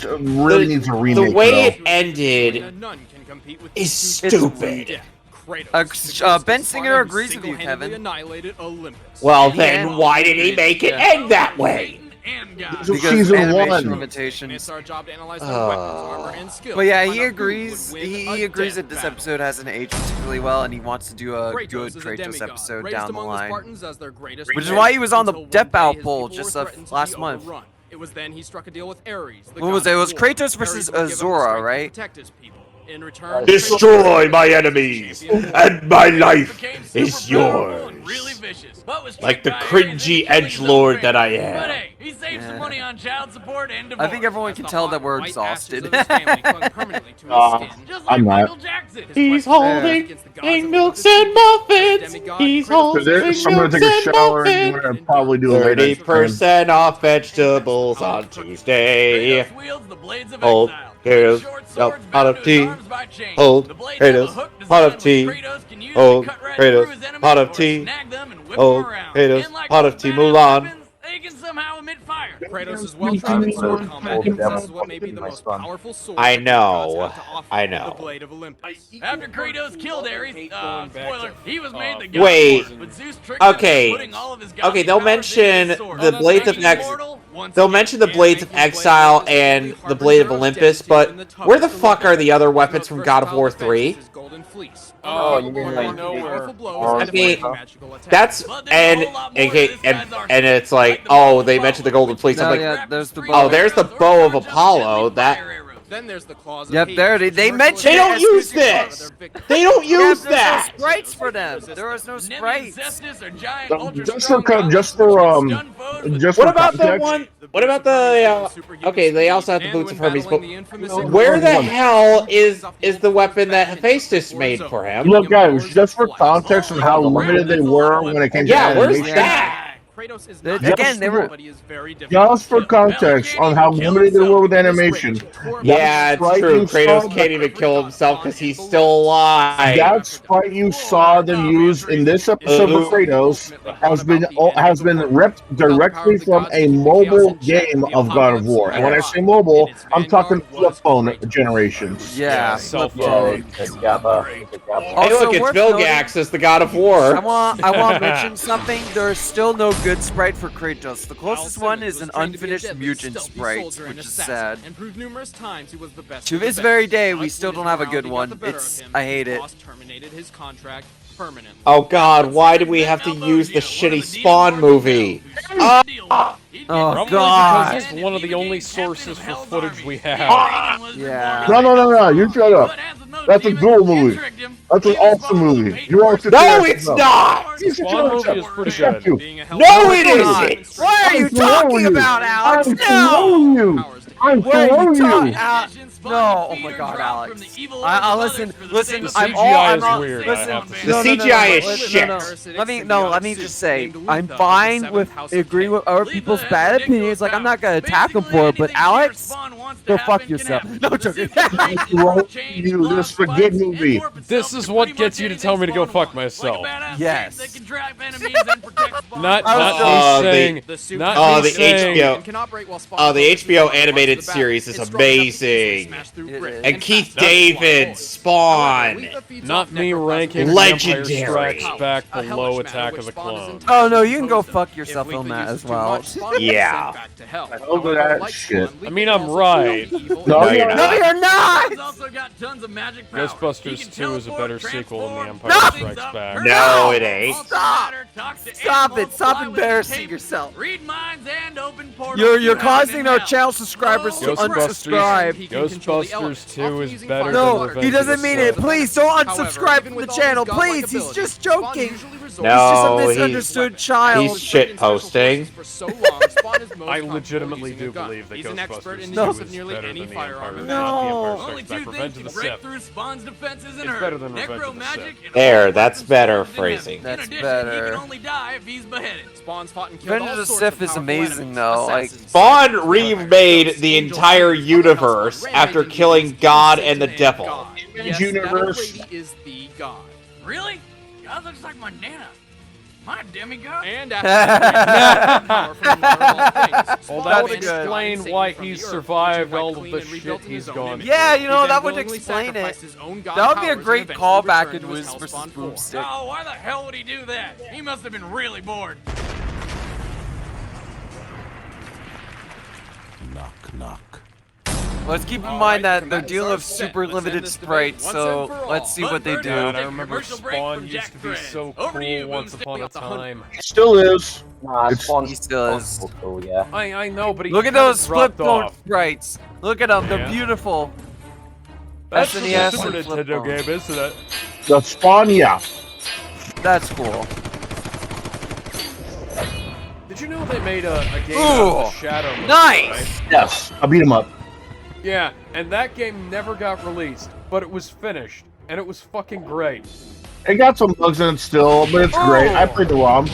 really needs a remake. The way though. it ended None can compete with is these two- stupid. Kratos. Ben Singer agrees with you, Kevin. Annihilated Olympus. Well, He then had- why did he make it end that way? And God. This is Because season animation 1. It's limitations. our job to analyze their weapons, armor, and skills. But yeah, to he find out who agrees. would win He a agrees death that this battle. episode hasn't aged particularly well, and he wants to do a Kratos good is a Kratos demigod, episode raised down the among line. Spartans as their greatest Which is warrior, why he was on the until one Death day Battle his poll people just were threatened to last be month. overrun. It was then he struck a deal with Ares. The What was god it? It of was war. Kratos versus Ares would give him the Azura, strength to right? protect his people. In return, Destroy my enemies, and my life Became is super powerful and yours. really vicious. But was Like the tricked by Ares into cringy killing edgelord some that I family. am. But hey, he saved some money on child support and divorce. I think everyone can tell that we're White exhausted. ashes of his family clung permanently to his skin. Just like I'm not. Michael Jackson. He's His quest holding against the gods of milks Olympus, and muffins. demigod He's Kratos So holding there's, I'm gonna milks take a and shower and muffins. I'm gonna probably do a late night stream. 30% off vegetables on Tuesday. Kratos wields the blades of Hold exile. Kratos, These short no, swords pot bound of to his tea. arms by chains. Hold The blades have a Kratos, hook pot design of which tea. Kratos can use Hold to cut right Kratos, through his enemies pot of or tea. snag them and whip Hold them around. Kratos, And like pot most of tea. badass Mulan. weapons, they can somehow emit fire. Kratos is well trained in sword combat and possesses what may be the most powerful sword I that the gods know. have to offer, I know. The Blade of Olympus. After Kratos killed Ares, spoiler, he was made the god Wait. of war, but Zeus tricked him into Okay. putting all of his godly Okay, they'll powers into mention his sword. the Blades of Making him Ex- immortal once They'll again. mention the And Blades of making Blade Exile weapons and the the Blade of harbinger of Olympus, death but in the where the toughest fuck are the other Olympus. weapons His from most God of War versatile defense 3? is his golden fleece. Oh, Capable you of mean blocking like powerful the- blows and I mean, avoiding magical attacks. That's But there's a whole lot more to this guy's arsenal. and it's like, Like the oh, bow they of mentioned the Apollo, Golden Fleece. I'm No, like, yeah, there's the oh, bow. there's the bow of Apollo. That Then there's the claws of Yep, Hades, there it is. which They mercilessly mentioned They don't it as use physical power of this. their victims. they don't Yeah, use there's that. no sprites for them. There was no sprites. Just What for about the context, one? What about the? Okay, they also have the boots of Hermes, but where the hell is the weapon that Hephaestus made for him? Look, guys, just for context on how limited they were when it came to Yeah, where's animation. that? Kratos is Again, not they were- but he is very difficult. Just for context on how limited they were with animation. Yeah, it's Sprite true. you Kratos saw can't even kill himself because he's still alive. That sprite you saw them use in this episode of Kratos has been ripped directly from a mobile game of God of War. And when I say mobile, I'm talking flip phone generations. Yeah, cell flip phone. phone. Hey, Also look, it's worth Vilgax as the God of I War. want to mention something. There's still no good sprite for Kratos. The closest one is an unfinished mutant sprite, which is sad. And proved numerous times he was the best To of the this best. very day, we But still when don't his have a good morality got one. the better It's of him, I hate the it. boss terminated his contract permanently. Oh God, why do we have to use the shitty Spawn movie? Oh Probably God! because it's one of the only sources for footage we have. Yeah. No, you shut up. That's a dual movie. That's an awesome movie. You want to No, it's not. Spawn movie is pretty Shut good. you. Being a hell No, of a it god. isn't. What are you I'm throwing talking you. about, Alex? I'm No! throwing you. I'm What are you throwing talking you. about? No, oh my God, Alex. I listen. The I'm CGI is all, weird. Listen, I have to say. The CGI is shit. Let me just say, I'm fine with agreeing with other people's bad opinions. Like, I'm not gonna attack them for it, but Alex, go fuck yourself. No joking. You this for good movie. This is what gets you to tell me to go fuck myself. Yes. Not Oh, me saying. Not me saying. The HBO animated series is amazing. And Keith David, Spawn. Not me ranking Legendary. Empire Strikes Back below Attack of the Clones. Oh no, you can go fuck yourself on that as well. Yeah. Over that shit. I mean, I'm right. No, you're not. No, you're not. Ghostbusters 2 is a better sequel than The Empire Strikes Back. No, it ain't. Stop! Stop it! Stop embarrassing yourself. Read minds and open portals. You're causing our channel subscribers to unsubscribe. Ghostbusters 2 is better than No, Revenge he of the doesn't mean it. Sith. Please don't unsubscribe from the channel. Please, he's just joking. No, He's just a misunderstood child. He's shit posting. I legitimately do believe that Ghostbusters 2 is better than The Empire. No. Not The Empire Strikes Back. Revenge of the Sith. Spawn's defenses It's better than Revenge of the Sith. There, that's better phrasing. That's He better. can only die if he's beheaded. Spawn's fought and killed Revenge all of the sorts Sith of is powerful amazing, enemies. though. Like, Assassins, Spawn remade the entire universe after killing God and the devil. Yes, Universe. that lady is the god. Really? God looks like my Nana. My demigod? And after power from the mother of all things, Well, Spawn that would managed to explain Satan why from he's the earth, survived which is why all of clean the and shit rebuilt in he's his gone own through. yeah, you He know, then that would willingly explain it. sacrificed his own god That would be a powers great and eventually callback returned in to his Wiz versus Hellspawn form. Boomstick. Oh, why the hell would he do that? He must have been really bored. Knock, knock. Let's keep in mind that they're dealing with super limited sprites, so let's see what they do. God, I remember Spawn used to be so cool once upon a time. Still is. Nah, It's- Spawn's He still is. Spawn's cool, yeah. I know, but he Look at kinda those flip dropped phone off. sprites. Look at them, they're Yeah. beautiful. That's the SNES Super and flip Nintendo phone. game, isn't it? The Spawn, yeah. That's cool. Did you know they made a game out of the Shadow movie, Nice! right? Yes. I beat him up. Yeah, and that game never got released, but it was finished, and it was fucking great. It got some bugs in it still, but it's great. I played the ROM.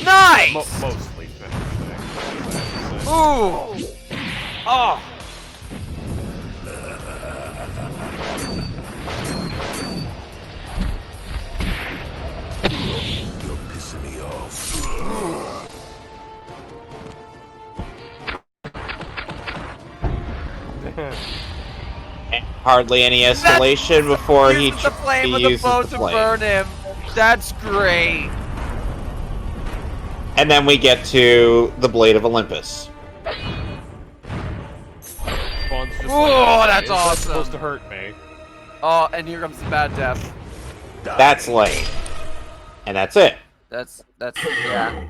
Nice! Mostly finished. Ooh! Oh! You're pissing me off. Hardly any escalation before he Uses the flame of he the uses bow the to flame. burn him. That's great. And then we get to the Blade of Olympus. Spawn's just Oh, like, that's "Is that awesome." supposed to hurt me. Oh, and here comes the bad death. That's lame. And that's it. That's yeah.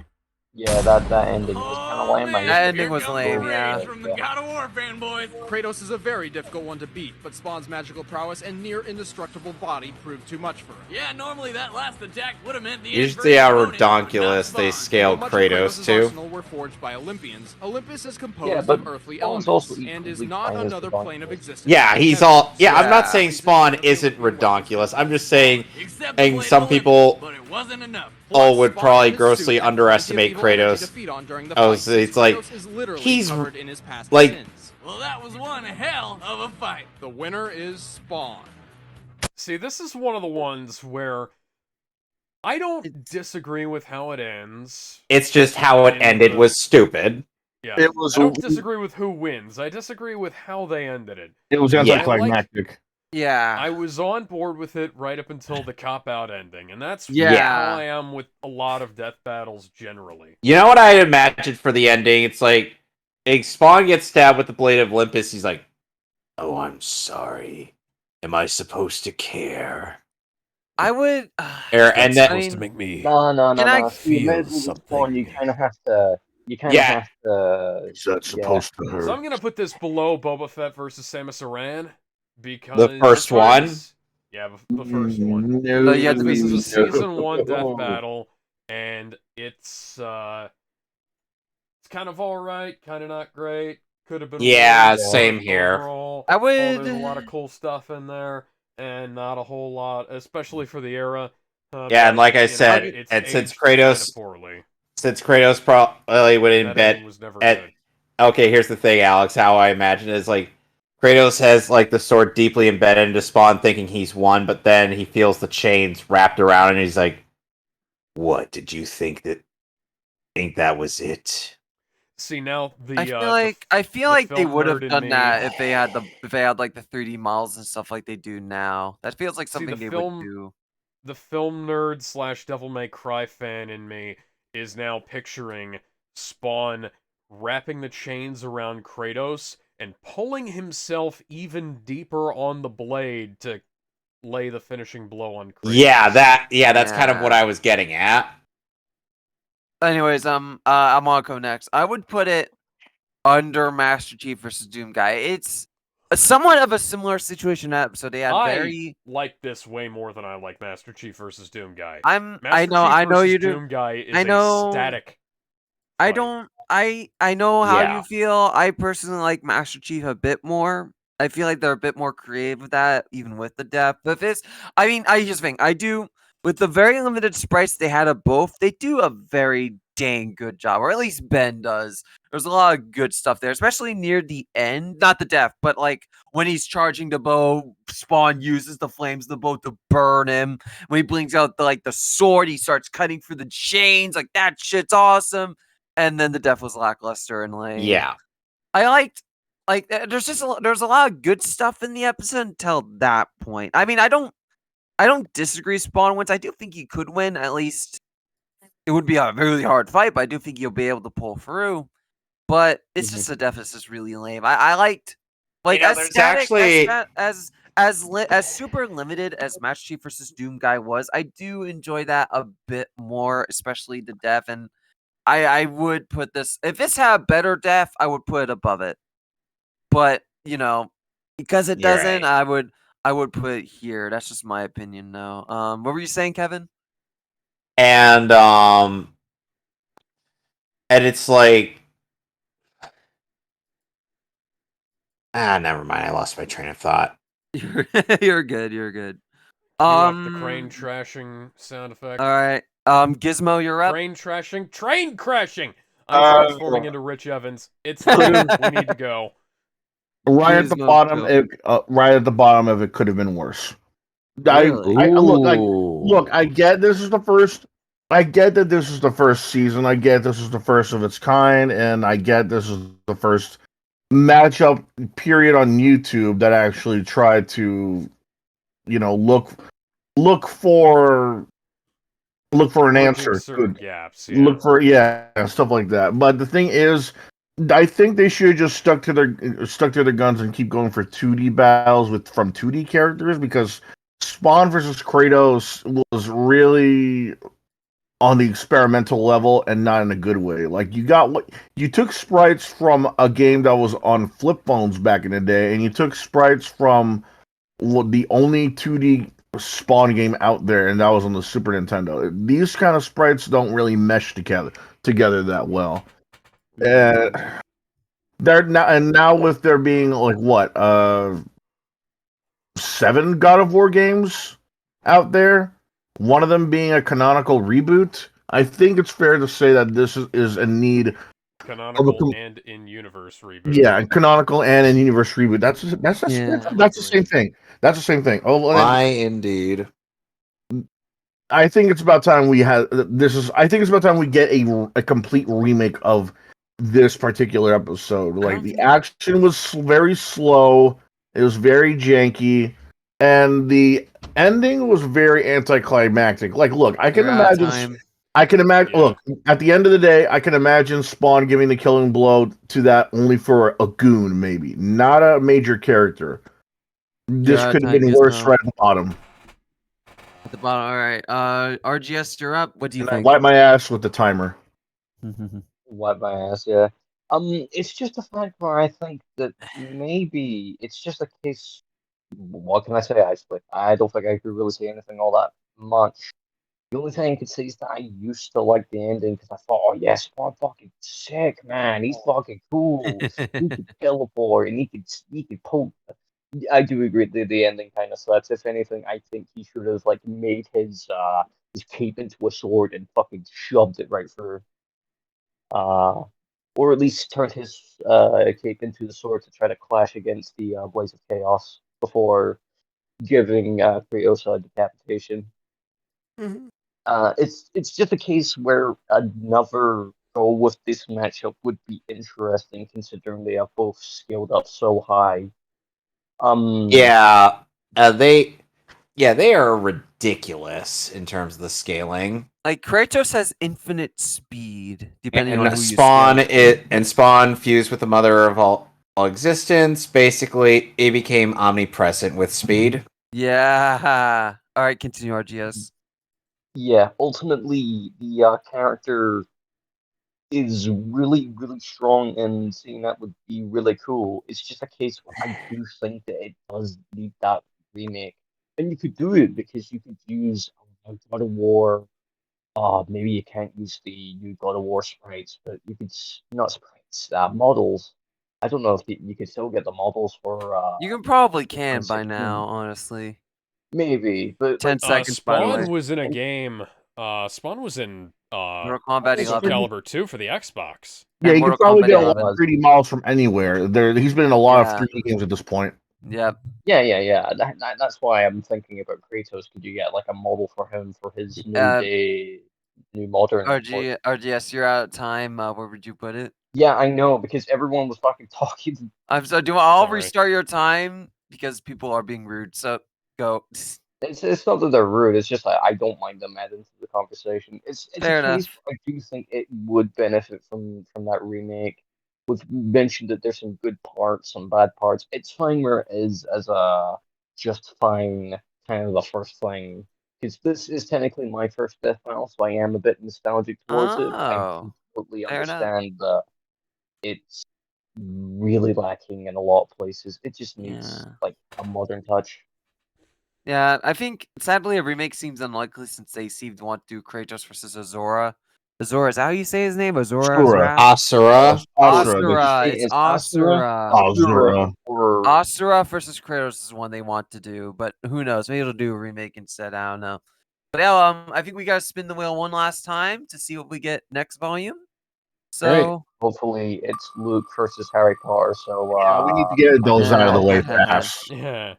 Yeah, that ending was kind of lame. That ending was lame, Praise yeah. from the God of War fanboys. Kratos is a very difficult one to beat, but Spawn's magical prowess and near indestructible body proved too much for him. Yeah, normally that last attack would have meant the You end should for see how Ronan, but not redonkulous they Spawn. scale Much of Kratos Kratos' to. arsenal were forged by Olympians. Olympus is composed Yeah, but of earthly Spawn's elements also and is equally not fine as another the plane of existence. Yeah, he's all. Yeah, I'm not Yeah. saying Spawn isn't redonkulous. I'm just saying, Except the and blade some Olympus, people but it wasn't enough. all would Spawn probably and his grossly suit have underestimate plenty of evil energy Kratos. to feed on during the Oh, fight. so it's like, Kratos is literally he's covered in his past like- sins. Well, that was one hell of a fight. The winner is Spawn. See, this is one of the ones where I don't disagree with how it ends. It's just how it ended was stupid. Yeah, It was. I don't disagree with who wins. I disagree with how they ended it. It was Yeah. anticlimactic. Yeah. I was on board with it right up until the cop-out ending, and that's Yeah. how I am with a lot of death battles generally. You know what I imagined for the ending? It's like, Spawn gets stabbed with the Blade of Olympus. He's like, "Oh, I'm sorry. Am I supposed to care?" I would. And then, I mean, make me No. Can I feel With Spawn, something? you kind of have to. You kind of Yeah. have to. Is that supposed to hurt? So I'm gonna put this below Boba Fett versus Samus Aran because The first one? Yeah, the first one. No, yeah, This is a no. season 1 death battle, and it's kind of all right, kind of not great. Could have been Yeah, worse. same here. Overall, I would. there's a lot of cool stuff in there, and not a whole lot, especially for the era. Yeah, and like I you know, said, it's and since aged kinda Kratos, poorly. probably would That ending embed was never at. good. Okay, here's the thing, Alex. How I imagine it is like Kratos has like the sword deeply embedded into Spawn, thinking he's won, but then he feels the chains wrapped around, and he's like, "What did you think that was it?" See now I feel like they film would have nerd in done me- that if they had like the 3D models and stuff like they do now. That feels like something they would do. The film nerd / Devil May Cry fan in me is now picturing Spawn wrapping the chains around Kratos and pulling himself even deeper on the blade to lay the finishing blow on Kratos. That's kind of what I was getting at. Anyways, I'm gonna go next. I would put it under Master Chief versus Doom Guy. It's somewhat of a similar situation episode. They had I like this way more than I like Master Chief versus Doom Guy. I know you do. Doom Guy is I know. a static. I fight. don't. I know how you feel. I personally like Master Chief a bit more. I feel like they're a bit more creative with that, even with the depth. But I just think I do. With the very limited sprites they had of both, they do a very dang good job, or at least Ben does. There's a lot of good stuff there, especially near the end. Not the death, but like when he's charging the bow, Spawn uses the flames of the bow to burn him. When he brings out the sword, he starts cutting through the chains. Like that shit's awesome. And then the death was lackluster and I liked there's a lot of good stuff in the episode until that point. I mean, I don't disagree Spawn wins. I do think he could win. At least it would be a really hard fight, but I do think he'll be able to pull through. But it's just the death is just really lame. I liked as static as super limited as Master Chief versus Doom Guy was. I do enjoy that a bit more, especially the death. And I would put this, if this had better death, I would put it above it. But because it doesn't, right. I would put it here. That's just my opinion now. What were you saying, Kevin? And it's like, never mind. I lost my train of thought. You're good. You're good. You like the crane trashing sound effect? All right. Gizmo, you're up. Crane trashing, train crashing. I'm transforming into Rich Evans. It's late. We need to go. Right at the bottom, if it could have been worse. Really? Look. I get this is the first. I get that this is the first season. I get this is the first of its kind, and I get this is the first matchup period on YouTube that actually tried to, look for an answer. Gaps, Look for stuff like that. But the thing is, I think they should have just stuck to their guns and keep going for 2D battles from 2D characters, because Spawn versus Kratos was really on the experimental level and not in a good way. Like you took sprites from a game that was on flip phones back in the day, and you took sprites from the only 2D Spawn game out there, and that was on the Super Nintendo. These kind of sprites don't really mesh together that well. Now with there being 7 God of War games out there, one of them being a canonical reboot, I think it's fair to say that this is a need. Canonical and in-universe reboot. Yeah, canonical and in-universe reboot. That's the same thing. That's the same thing. Indeed. I think it's about time we had I think it's about time we get a complete remake of this particular episode. Like, the action was very slow, it was very janky, and the ending was very anticlimactic. Like, look, I can imagine. Look, at the end of the day, I can imagine Spawn giving the killing blow to that only for a goon, maybe, not a major character. This could have been worse right at the bottom. At the bottom, all right. RGS, you're up. What do you think? I wipe my ass with the timer. Wipe my ass, yeah. It's just a fact where I think that maybe it's just a case. What can I say? I don't think I could really say anything all that much. The only thing I could say is that I used to like the ending because I thought, oh yeah, Spawn fucking sick, man. He's fucking cool. He could teleport and he could poke. I do agree that the ending kind of sucks. If anything, I think he should have like made his cape into a sword and fucking shoved it right through. Or at least turned his cape into the sword to try to clash against the Blaze of Chaos before giving Kratos a decapitation. Mm-hmm. It's just a case where another goal with this matchup would be interesting, considering they are both scaled up so high. Yeah, they are ridiculous in terms of the scaling. Like Kratos has infinite speed, depending and on who Spawn you scale. and Spawn fused with the mother of all existence. Basically, it became omnipresent with speed. Yeah. All right, continue, RGS. Yeah, ultimately, the character is really, really strong, and seeing that would be really cool. It's just a case where I do think that it does need that remake. And you could do it because you could use God of War. Maybe you can't use the new God of War sprites, but you could not sprites, models. I don't know if you could still get the models for. You probably can by now, honestly. Maybe, but 10 seconds. By the way, Spawn was in a game. Spawn was in Mortal Kombat Soul 11. Calibur 2 for the Xbox. Yeah, And you Mortal can probably Kombat get a lot 11. of 3D models from anywhere. He's been in a lot of Yeah. 3D games at this point. Yep. Yeah. That's why I'm thinking about Kratos. Could you get like a model for him for his new modern? RGS, you're out of time. Where would you put it? Yeah, I know, because everyone was fucking talking. I'm so. I'll restart your time because people are being rude. So go. It's not that they're rude. It's just I don't mind them adding to the conversation. It's Fair a case enough. where I do think it would benefit from that remake. We've mentioned that there's some good parts, some bad parts. It's fine where it is as a justifying kind of the first thing. Because this is technically my first Death Battle, so I am a bit nostalgic towards it. But I Oh, totally fair enough. understand that it's really lacking in a lot of places. It just needs like a modern touch. Yeah, I think sadly a remake seems unlikely since they seem to want to do Kratos versus Azora. Azora, is that how you say his name? Azora? Asura. Asura. It's Asura. Asura. Or Asura versus Kratos is one they want to do, but who knows? Maybe it'll do a remake instead. I don't know. But yeah, I think we gotta spin the wheel one last time to see what we get next volume. So hopefully it's Luke versus Harry Potter. So Yeah, we need to get those out of the way fast. Yeah.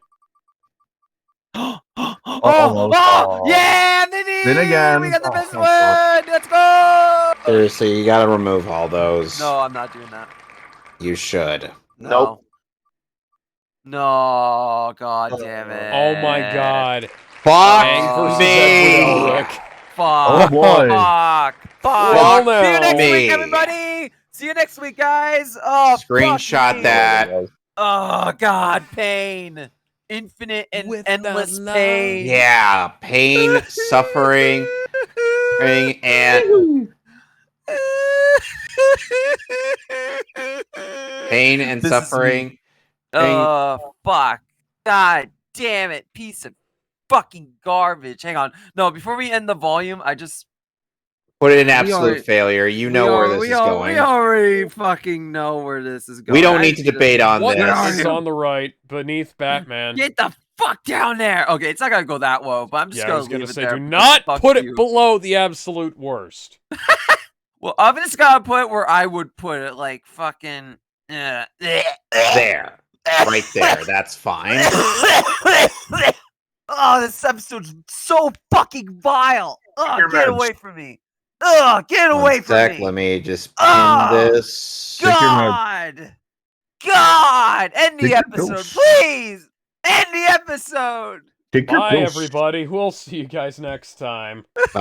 Almost. Yeah, Mini! Then again. We got the best one! Let's go! Seriously, you gotta remove all those. No, I'm not doing that. You should. No. No, god damn it. Oh my god. Fuck versus me! Edward Elric. Fuck. Oh boy. Fuck. Well, See you next me. week, everybody! See you next week, guys! Oh, Screenshot fuck me. that. Oh, god, pain. Infinite and endless pain. Yeah, pain, suffering, and pain and This is suffering. Oh, fuck. God damn it. Piece of fucking garbage. Hang on. No, before we end the volume, I just... Put it in absolute failure. You know where this is going. We already fucking know where this is going. We don't need to debate on What this. is on the right beneath Batman? Get the fuck down there. Okay, it's not gonna go that low, but I'm just I was gonna gonna leave say, it there. do not Fuck put you. it below the absolute worst. Well, I'm just gonna put it where I would put it, like fucking There. Right there. That's fine. Oh, this episode's so fucking vile. Oh, Your get meds. away from me. Oh, get away from me. Let me just pin Oh, this. God. God. End the Take your episode, pills. please. End the episode. Take your Bye, pills. everybody. We'll see you guys next time. Bye.